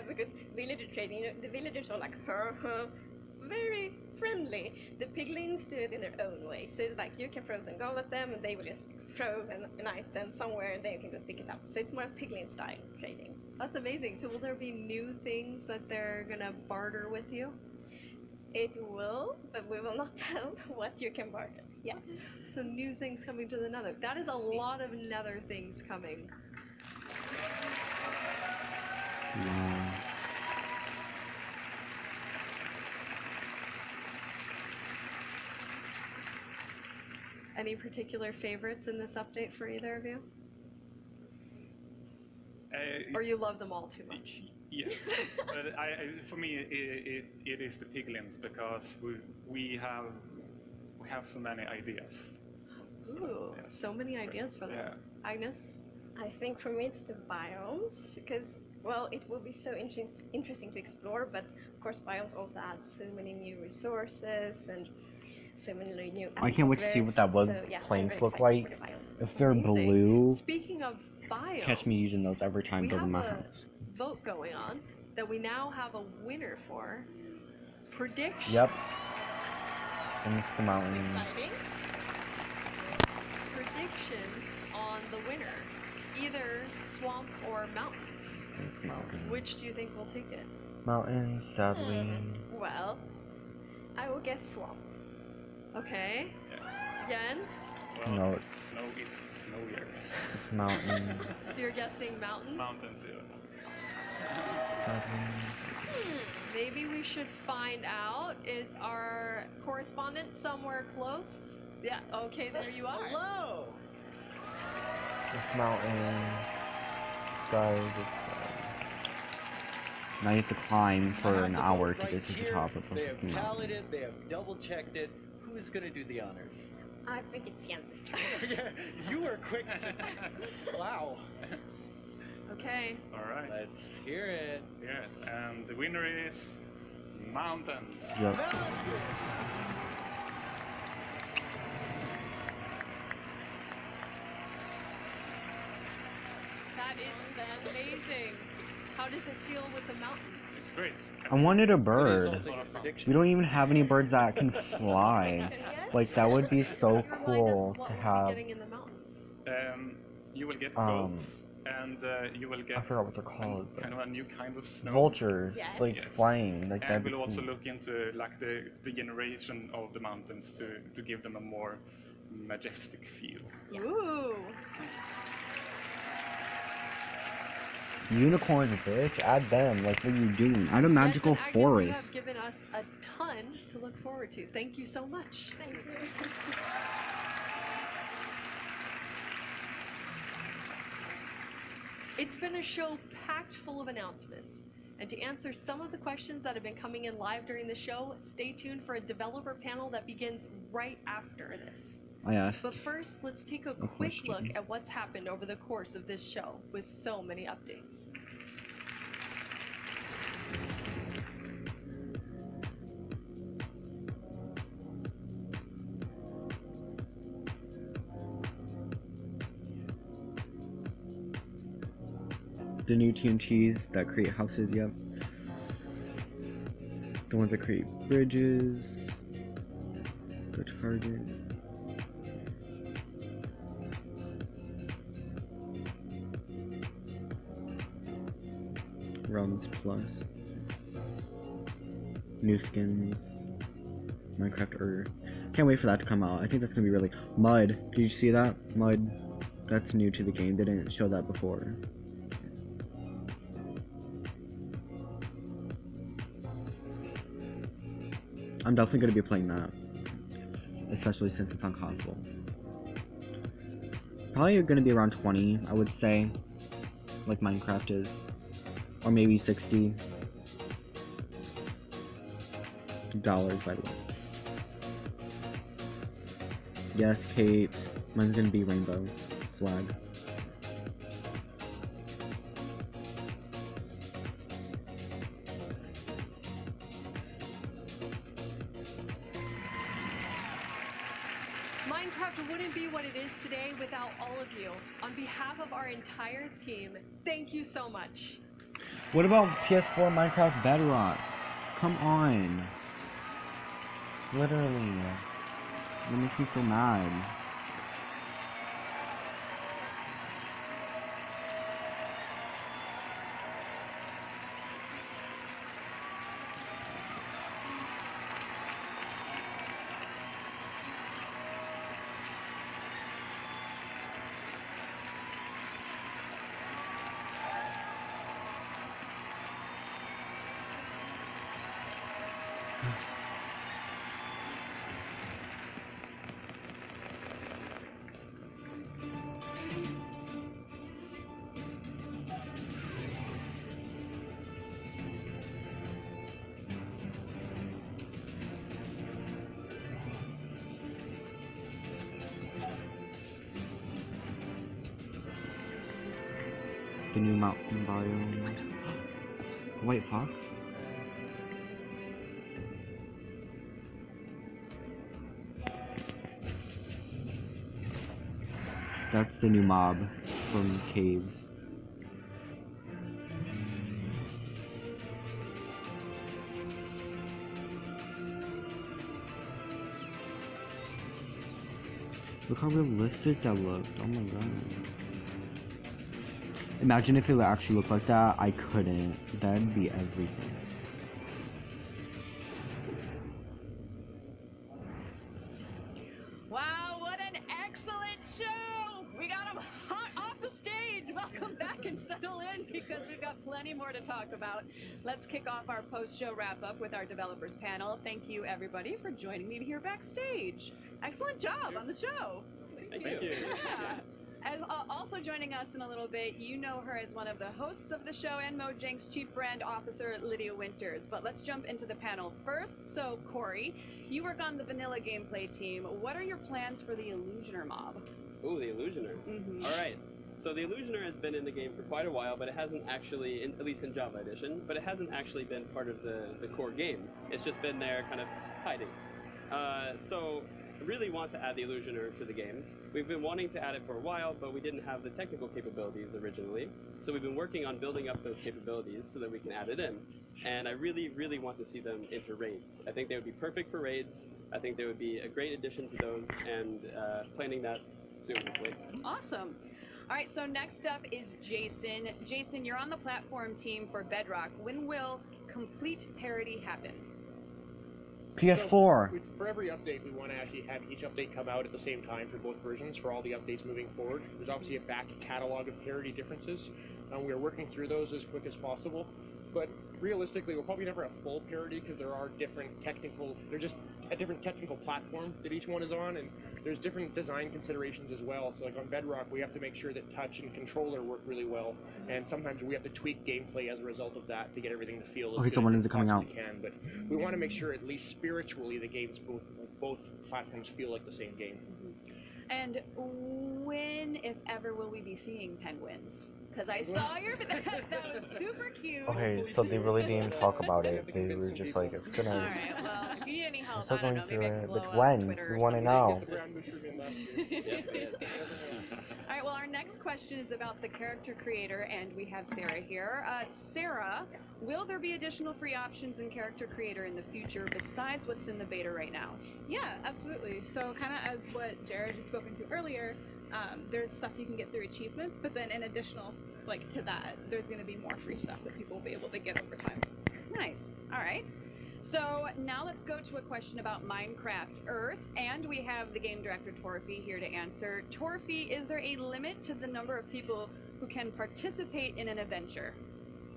because villager trading, the villagers are like very friendly. The piglins do it in their own way. So it's like you can throw some gold at them and they will just throw an item somewhere and then you can go pick it up. So it's more piglin style trading.
That's amazing. So will there be new things that they're gonna barter with you?
It will, but we will not tell what you can barter yet.
So new things coming to the Nether. That is a lot of Nether things coming.
Wow.
Any particular favorites in this update for either of you? Or you love them all too much?
Yes, but for me it is the piglins, because we have so many ideas.
Ooh, so many ideas for them.
Yeah.
Agnes?
I think for me it's the biomes, because Well, it will be so interesting to explore, but of course biomes also add so many new resources and so many new
I can't wait to see what that wood
so, yeah,
planks
I'm very
look
excited
like.
for the biomes.
If they're
Amazing.
blue,
Speaking of biomes,
catch me using those every time
we
building
have
my
a
house.
vote going on that we now have a winner for. Prediction.
Yep. And it's the mountains.
Exciting. Predictions on the winner. It's either swamp or mountains.
It's mountains.
Which do you think will take it?
Mountains, sadly.
Well, I will guess swamp.
Okay. Jens?
Well,
No, it's
snow is snowier.
It's mountains.
So you're guessing mountains?
Mountains, yeah.
Maybe we should find out. Is our correspondent somewhere close? Yeah, okay, there you are.
Hello!
It's mountains. Guys, it's now you have to climb for an hour to get to the top of
They have
the mountain.
tallied it, they have double checked it. Who's gonna do the honors?
I think it's Jens's turn.
Yeah, you were quick. Wow.
Okay.
Alright.
Let's hear it.
Yeah, and the winner is mountains.
Yep.
That is amazing. How does it feel with the mountains?
It's great.
I wanted a bird.
It's a lot of fun.
We don't even have any birds that can fly. Like that would be so cool to have.
Getting in the mountains.
You will get goats, and you will get
I forgot what they're called.
kind of a new kind of snow.
Vultures, like
Yes.
flying, like
And
that.
we'll also look into like the generation of the mountains to give them a more majestic feel.
Ooh.
Unicorns, bitch, add them. Like, what are you doing? Add a magical
Jens and Agnes, you have
forest.
given us a ton to look forward to. Thank you so much.
Thank you.
It's been a show packed full of announcements. And to answer some of the questions that have been coming in live during the show, stay tuned for a developer panel that begins right after this.
I asked.
But first, let's take a quick
question.
look at what's happened over the course of this show with so many updates.
The new TNTs that create houses, yep. The ones that create bridges. The target. Realms Plus. New skins. Minecraft Earth. Can't wait for that to come out. I think that's gonna be really. Mud. Did you see that? Mud. That's new to the game. They didn't show that before. I'm definitely gonna be playing that. Especially since it's on console. Probably gonna be around 20, I would say. Like Minecraft is. Or maybe $60. By the way. Yes, Kate. Mine's gonna be rainbow flag.
Minecraft wouldn't be what it is today without all of you. On behalf of our entire team, thank you so much.
What about PS4 Minecraft Bedrock? Come on. Literally. That makes me so mad. The new mountain biome. White fox? That's the new mob from caves. Look how realistic that looked. Oh my god. Imagine if it actually looked like that. I couldn't. That'd be everything.
Wow, what an excellent show! We got them hot off the stage. Welcome back and settle in because we've got plenty more to talk about. Let's kick off our post-show wrap-up with our developers panel. Thank you, everybody, for joining me here backstage. Excellent job on the show.
Thank you.
Yeah. As also joining us in a little bit, you know her as one of the hosts of the show and Mojang's Chief Brand Officer, Lydia Winters. But let's jump into the panel first. So, Corey, you work on the vanilla gameplay team. What are your plans for the Illusioner mob?
Ooh, the Illusioner.
Mhm.
All right. So the Illusioner has been in the game for quite a while, but it hasn't actually, at least in Java Edition, but it hasn't actually been part of the core game. It's just been there kind of hiding. So I really want to add the Illusioner to the game. We've been wanting to add it for a while, but we didn't have the technical capabilities originally. So we've been working on building up those capabilities so that we can add it in. And I really, really want to see them enter raids. I think they would be perfect for raids. I think they would be a great addition to those, and planning that soon, hopefully.
Awesome. All right, so next up is Jason. Jason, you're on the platform team for Bedrock. When will complete parity happen?
PS4.
So for every update, we want to actually have each update come out at the same time for both versions, for all the updates moving forward. There's obviously a back catalog of parity differences. We are working through those as quick as possible. But realistically, we'll probably never have full parity because there are different technical, they're just a different technical platform that each one is on, and there's different design considerations as well. So like on Bedrock, we have to make sure that touch and controller work really well, and sometimes we have to tweak gameplay as a result of that to get everything to feel as
Okay,
good
so when
as
is it coming out?
we can. But we want to make sure at least spiritually the games, both platforms feel like the same game.
And when, if ever, will we be seeing penguins? Because I saw your that was super cute.
Okay, so they really didn't talk about it. They were just like, it's gonna.
All right, well, if you need any help,
Still
I don't
going
know,
through
maybe I can
it.
blow
But
up
when?
Twitter
We
or
want to
something.
know.
All right, well, our next question is about the character creator, and we have Sarah here. Sarah, will there be additional free options in character creator in the future besides what's in the beta right now?
Yeah, absolutely. So kind of as what Jared had spoken to earlier, there's stuff you can get through achievements, but then in additional, like to that, there's going to be more free stuff that people will be able to get over time.
Nice. All right. So now let's go to a question about Minecraft Earth, and we have the game director Torfi here to answer. Torfi, is there a limit to the number of people who can participate in an adventure?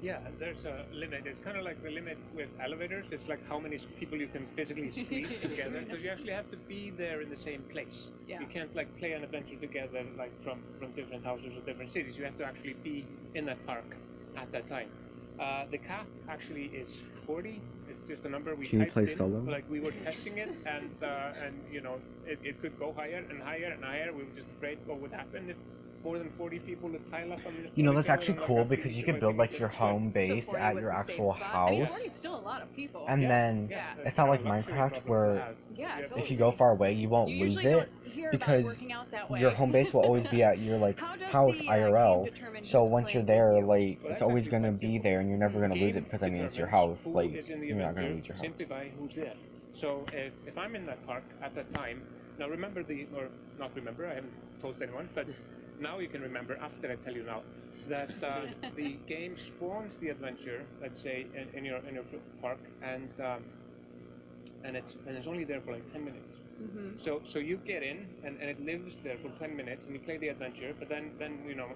Yeah, there's a limit. It's kind of like the limit with elevators. It's like how many people you can physically squeeze together, because you actually have to be there in the same place.
Yeah.
You can't like play an adventure together like from different houses or different cities. You have to actually be in that park at that time. The cap actually is 40. It's just a number we
Can you
typed
play
in.
solo?
Like we were testing it, and you know it could go higher and higher and higher. We were just afraid what would happen if more than 40 people would pile up on the.
You know,
on
that's
each other
actually
and,
cool
like,
because you can build like your home base
So 40
at
was
your
the safe
actual
spot.
house.
I mean, 40 is still a lot of people.
And then
Yeah.
it's not like Minecraft where
Yeah,
if
totally.
you go far away, you won't
You
lose
usually
it
don't hear about it
because
working out that way.
your home base will always be at your like
How does
house
the,
IRL.
game determine
So
who's
once you're
playing
there,
with you?
like
Well,
it's
that's
always
actually
gonna
quite
be
simple.
there, and you're never gonna lose
Game
it because I mean it's your
determines
house.
who
Like
is in the
you're not gonna
adventure
lose your house.
simply by who's there. So if I'm in that park at that time, now remember or not remember, I haven't told anyone, but now you can remember after I tell you now that the game spawns the adventure, let's say in your park, and it's only there for like 10 minutes.
Mm-hmm.
So you get in and it lives there for 10 minutes and you play the adventure, but then you know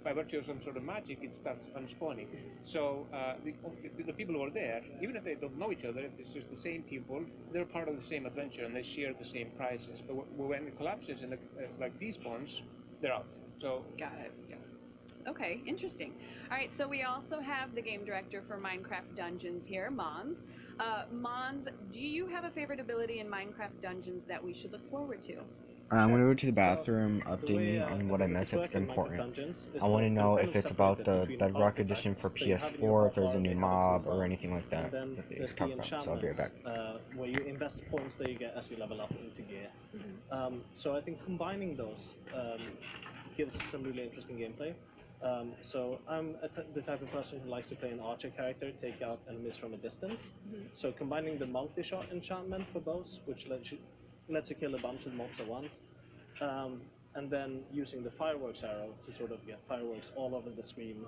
by virtue of some sort of magic it starts unspawning. So the people who are there, even if they don't know each other, it's just the same people, they're part of the same adventure and they share the same prizes. But when it collapses and like despawns, they're out. So
Got it. Okay, interesting. All right, so we also have the game director for Minecraft Dungeons here, Mons. Mons, do you have a favorite ability in Minecraft Dungeons that we should look forward to?
I'm gonna go to the
So,
bathroom,
the
update
way
me on what I
it's
missed if it's
working like the
important.
dungeons is
I want to
that
know
they're
if
kind
it's
of
about
separated
the
between
Bedrock Edition for
artifacts that you have in your
PS4, if there's a
hotbar,
new
they have in
mob,
your
or
hotbar,
anything like that
and then
that they
there's
talk
the
about. So I'll be right
enchantments
back.
where you invest points that you get as you level up into gear. So I think combining those gives some really interesting gameplay. So I'm the type of person who likes to play an archer character, take out enemies from a distance. So combining the multi-shot enchantment for bows, which lets you kill a bunch of mobs at once, and then using the fireworks arrow to sort of get fireworks all over the screen.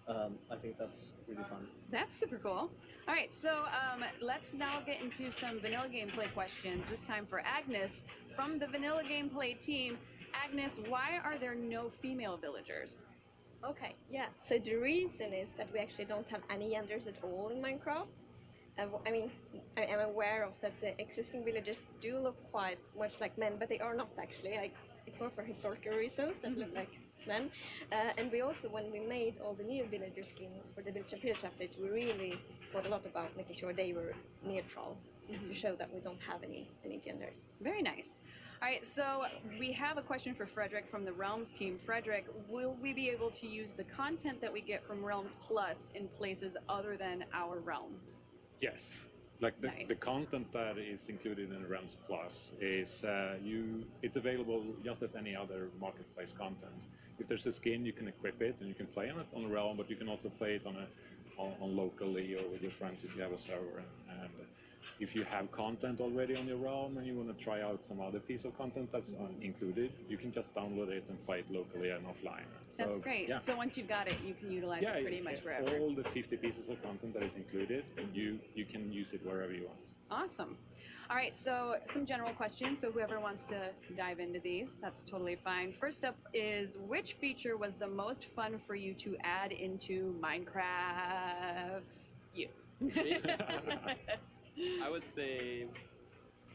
I think that's really fun.
That's super cool. All right, so let's now get into some vanilla gameplay questions. This time for Agnes from the vanilla gameplay team. Agnes, why are there no female villagers?
Okay, yeah. So the reason is that we actually don't have any genders at all in Minecraft. I mean, I am aware of that the existing villagers do look quite much like men, but they are not actually. It's more for historical reasons that look like men. And we also, when we made all the new villager skins for the Village and Pillage update, we really thought a lot about making sure they were neutral, so to show that we don't have any genders.
Very nice. All right, so we have a question for Frederick from the Realms team. Frederick, will we be able to use the content that we get from Realms Plus in places other than our realm?
Yes. Like the
Nice.
content that is included in Realms Plus is it's available just as any other marketplace content. If there's a skin, you can equip it and you can play on it on the realm, but you can also play it on locally or with your friends if you have a server. And if you have content already on your realm and you want to try out some other piece of content that's included, you can just download it and play it locally and offline.
That's
So,
great.
Yeah.
So once you've got it, you can utilize it pretty much wherever.
All the 50 pieces of content that is included, you can use it wherever you want.
Awesome. All right, so some general questions. So whoever wants to dive into these, that's totally fine. First up is, which feature was the most fun for you to add into Minecraft? You.
I would say,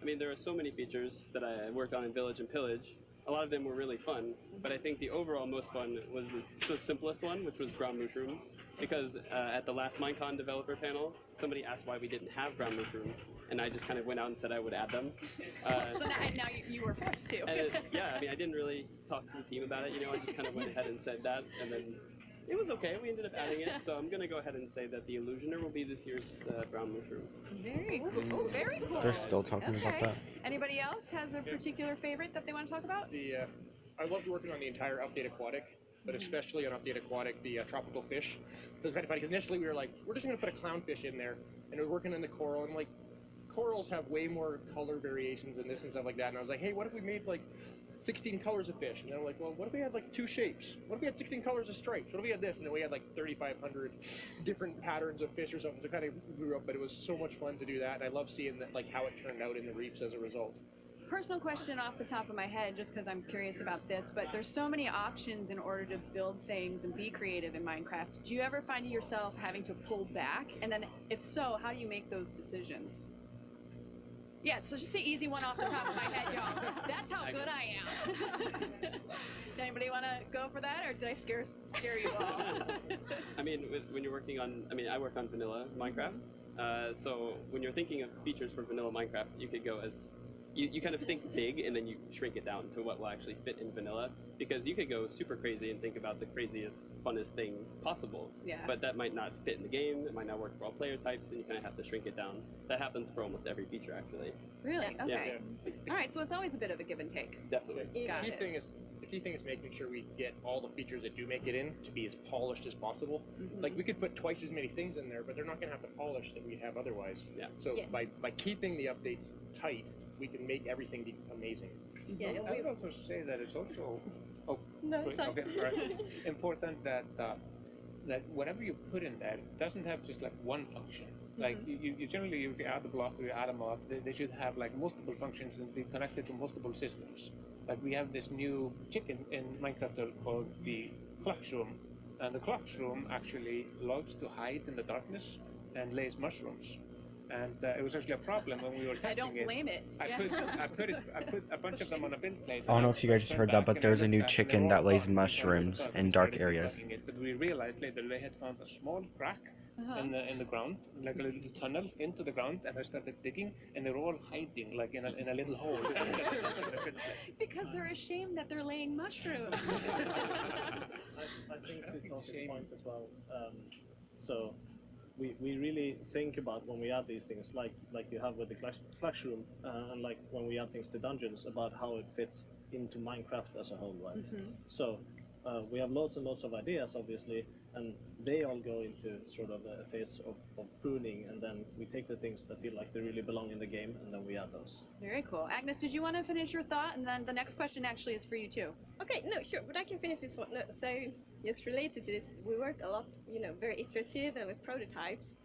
I mean, there are so many features that I worked on in Village and Pillage. A lot of them were really fun, but I think the overall most fun was the simplest one, which was ground mushrooms. Because at the last MineCon developer panel, somebody asked why we didn't have ground mushrooms, and I just kind of went out and said I would add them.
So now you were forced to.
Yeah, I mean, I didn't really talk to the team about it, I just kind of went ahead and said that, and then it was okay. We ended up adding it, so I'm gonna go ahead and say that the Illusioner will be this year's brown mushroom.
Very cool. Very cool.
They're still talking about that.
Anybody else has a particular favorite that they want to talk about?
I loved working on the entire Update Aquatic, but especially on Update Aquatic, the tropical fish. So it's kind of funny, 'cause initially we were like, we're just going to put a clownfish in there, and we're working on the coral, and like, corals have way more color variations and this and stuff like that, and I was like, hey, what if we made like 16 colors of fish? And then I'm like, well, what if we had like 2 shapes? What if we had 16 colors of stripes? What if we had this? And then we had like 3,500 different patterns of fish or something. So it kind of grew up, but it was so much fun to do that, and I love seeing that, like how it turned out in the reefs as a result.
Personal question off the top of my head, just because I'm curious about this, but there's so many options in order to build things and be creative in Minecraft. Do you ever find yourself having to pull back? And then if so, how do you make those decisions? Yeah, so just the easy one off the top of my head, y'all. That's how good I am. Anybody want to go for that, or did I scare you all?
I mean, when you're working on, I work on vanilla Minecraft, so when you're thinking of features for vanilla Minecraft, you could go as, you kind of think big and then you shrink it down to what will actually fit in vanilla, because you could go super crazy and think about the craziest, funnest thing possible, but that might not fit in the game, it might not work for all player types, and you kind of have to shrink it down. That happens for almost every feature, actually.
Really? Okay.
Yeah.
All right, so it's always a bit of a give and take.
Definitely.
The key thing is making sure we get all the features that do make it in to be as polished as possible. Like, we could put twice as many things in there, but they're not going to have the polish that we have otherwise.
Yeah.
So by keeping the updates tight, we can make everything be amazing.
Yeah, I would also say that it's also important that that whatever you put in there doesn't have just like one function. Like you generally, if you add a block or you add a mod, they should have like multiple functions and be connected to multiple systems. Like we have this new chicken in Minecraft called the Clutch Room, and the Clutch Room actually loves to hide in the darkness and lays mushrooms. And it was actually a problem when we were testing it.
I don't blame it.
I put a bunch of them on a build plate.
I don't know if you guys just heard that, but there's a new chicken that lays mushrooms in dark areas.
But we realized later they had found a small crack in the ground, like a little tunnel into the ground, and I started digging, and they're all hiding like in a little hole.
Because they're ashamed that they're laying mushrooms.
I think to Tofi's point as well. So we really think about when we add these things, like you have with the clash room, and like when we add things to dungeons, about how it fits into Minecraft as a whole, right? So we have loads and loads of ideas, obviously, and they all go into sort of a phase of pruning, and then we take the things that feel like they really belong in the game, and then we add those.
Very cool. Agnes, did you want to finish your thought? And then the next question actually is for you too.
Okay, no, sure, but I can finish this one. No, so, just related to this, we work a lot, very iterative and with prototypes,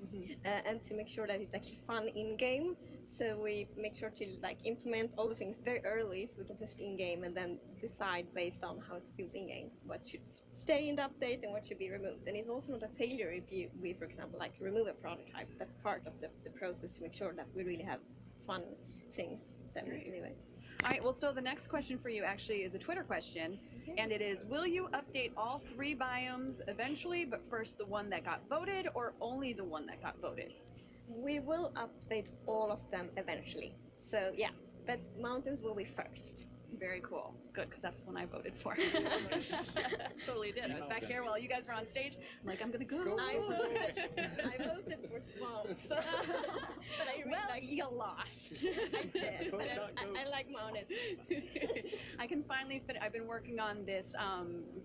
and to make sure that it's actually fun in-game. So we make sure to implement all the things very early, so we can test in-game and then decide based on how it feels in-game what should stay in the update and what should be removed. And it's also not a failure if we, for example, remove a prototype. That's part of the process to make sure that we really have fun things that we do it.
All right, well, so the next question for you actually is a Twitter question, and it is, will you update all 3 biomes eventually, but first the one that got voted, or only the one that got voted?
We will update all of them eventually. So, yeah, but mountains will be first.
Very cool. Good, because that's the one I voted for. Totally did. I was back here while you guys were on stage. I'm like, I'm going to go.
I voted for swamps. But I really
you lost.
I did. But I like mountains.
I can finally fit. I've been working on this,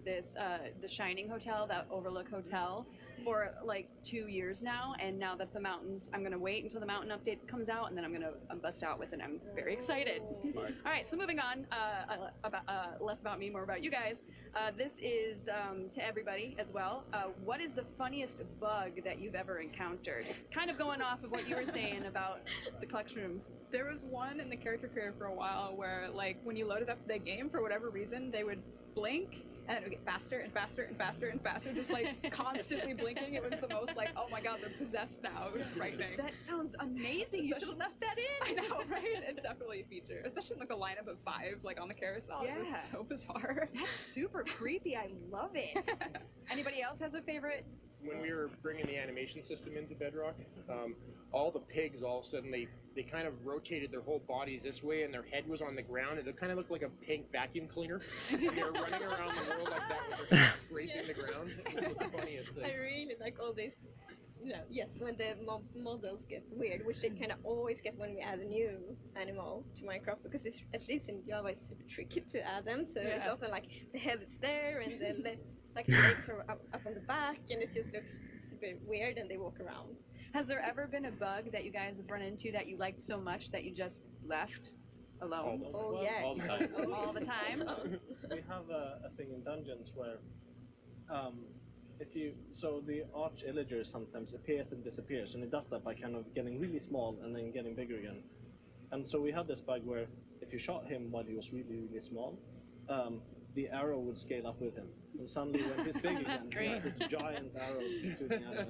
the Shining Hotel, that Overlook Hotel, for like 2 years now, and now that the mountains, I'm gonna wait until the mountain update comes out, and then I'm gonna bust out with it. I'm very excited. All right, so moving on, less about me, more about you guys. This is to everybody as well. What is the funniest bug that you've ever encountered? Kind of going off of what you were saying about the collection rooms.
There was one in the character creator for a while where, when you loaded up the game, for whatever reason, they would blink and it would get faster and faster and faster and faster, just constantly blinking. It was the most oh my god, they're possessed now. It was frightening.
That sounds amazing. You should have left that in.
I know, right? It's definitely a feature, especially in a lineup of 5 on the carousel.
Yeah.
It was so bizarre.
That's super creepy. I love it. Anybody else has a favorite?
When we were bringing the animation system into Bedrock, all the pigs all of a sudden they kind of rotated their whole bodies this way, and their head was on the ground, and it kind of looked like a pink vacuum cleaner. And they were running around the world like that with their heads scraping the ground. It was the funniest thing.
I really like all this. Yes, when the mobs models get weird, which they kind of always get when we add a new animal to Minecraft, because it's, at least in Java, it's super tricky to add them. So it's often the head is there, and then the legs are up on the back, and it just looks super weird, and they walk around.
Has there ever been a bug that you guys have run into that you liked so much that you just left alone?
Oh, yes.
All the time.
All the time?
We have a thing in dungeons where so the arch illager sometimes appears and disappears, and it does that by kind of getting really small and then getting bigger again. And so we had this bug where if you shot him while he was really, really small, the arrow would scale up with him. And suddenly when he's big again, he has this giant arrow shooting out of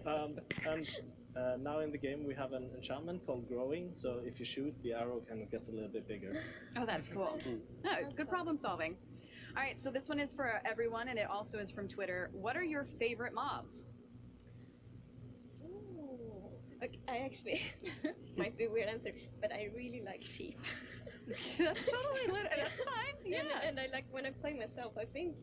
him. And now in the game we have an enchantment called Growing, so if you shoot, the arrow kind of gets a little bit bigger.
Oh, that's cool. Oh, good problem solving. All right, so this one is for everyone, and it also is from Twitter. What are your favorite mobs?
Okay, I actually might be a weird answer, but I really like sheep.
That's totally that's fine. Yeah.
And I like when I play myself. I think,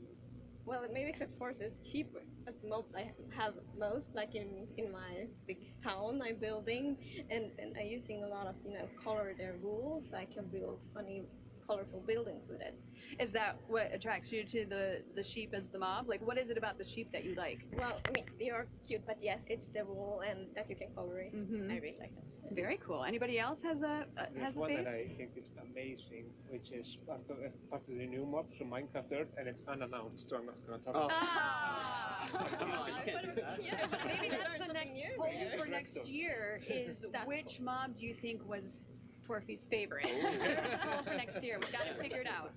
well, maybe except horses, sheep are the mobs I have most. In my big town I'm building, and I'm using a lot of color their wool, so I can build funny, colorful buildings with it.
Is that what attracts you to the sheep as the mob? What is it about the sheep that you like?
Well, I mean, they are cute, but yes, it's the wool and that you can color it. I really like that.
Very cool. Anybody else has a
There's one
favorite?
that I think is amazing, which is part of the new mobs from Minecraft Earth, and it's unannounced, so I'm not going to talk about it.
Maybe that's the next poll for next year is which mob do you think was Torfy's favorite? Poll for next year. We've got it figured out.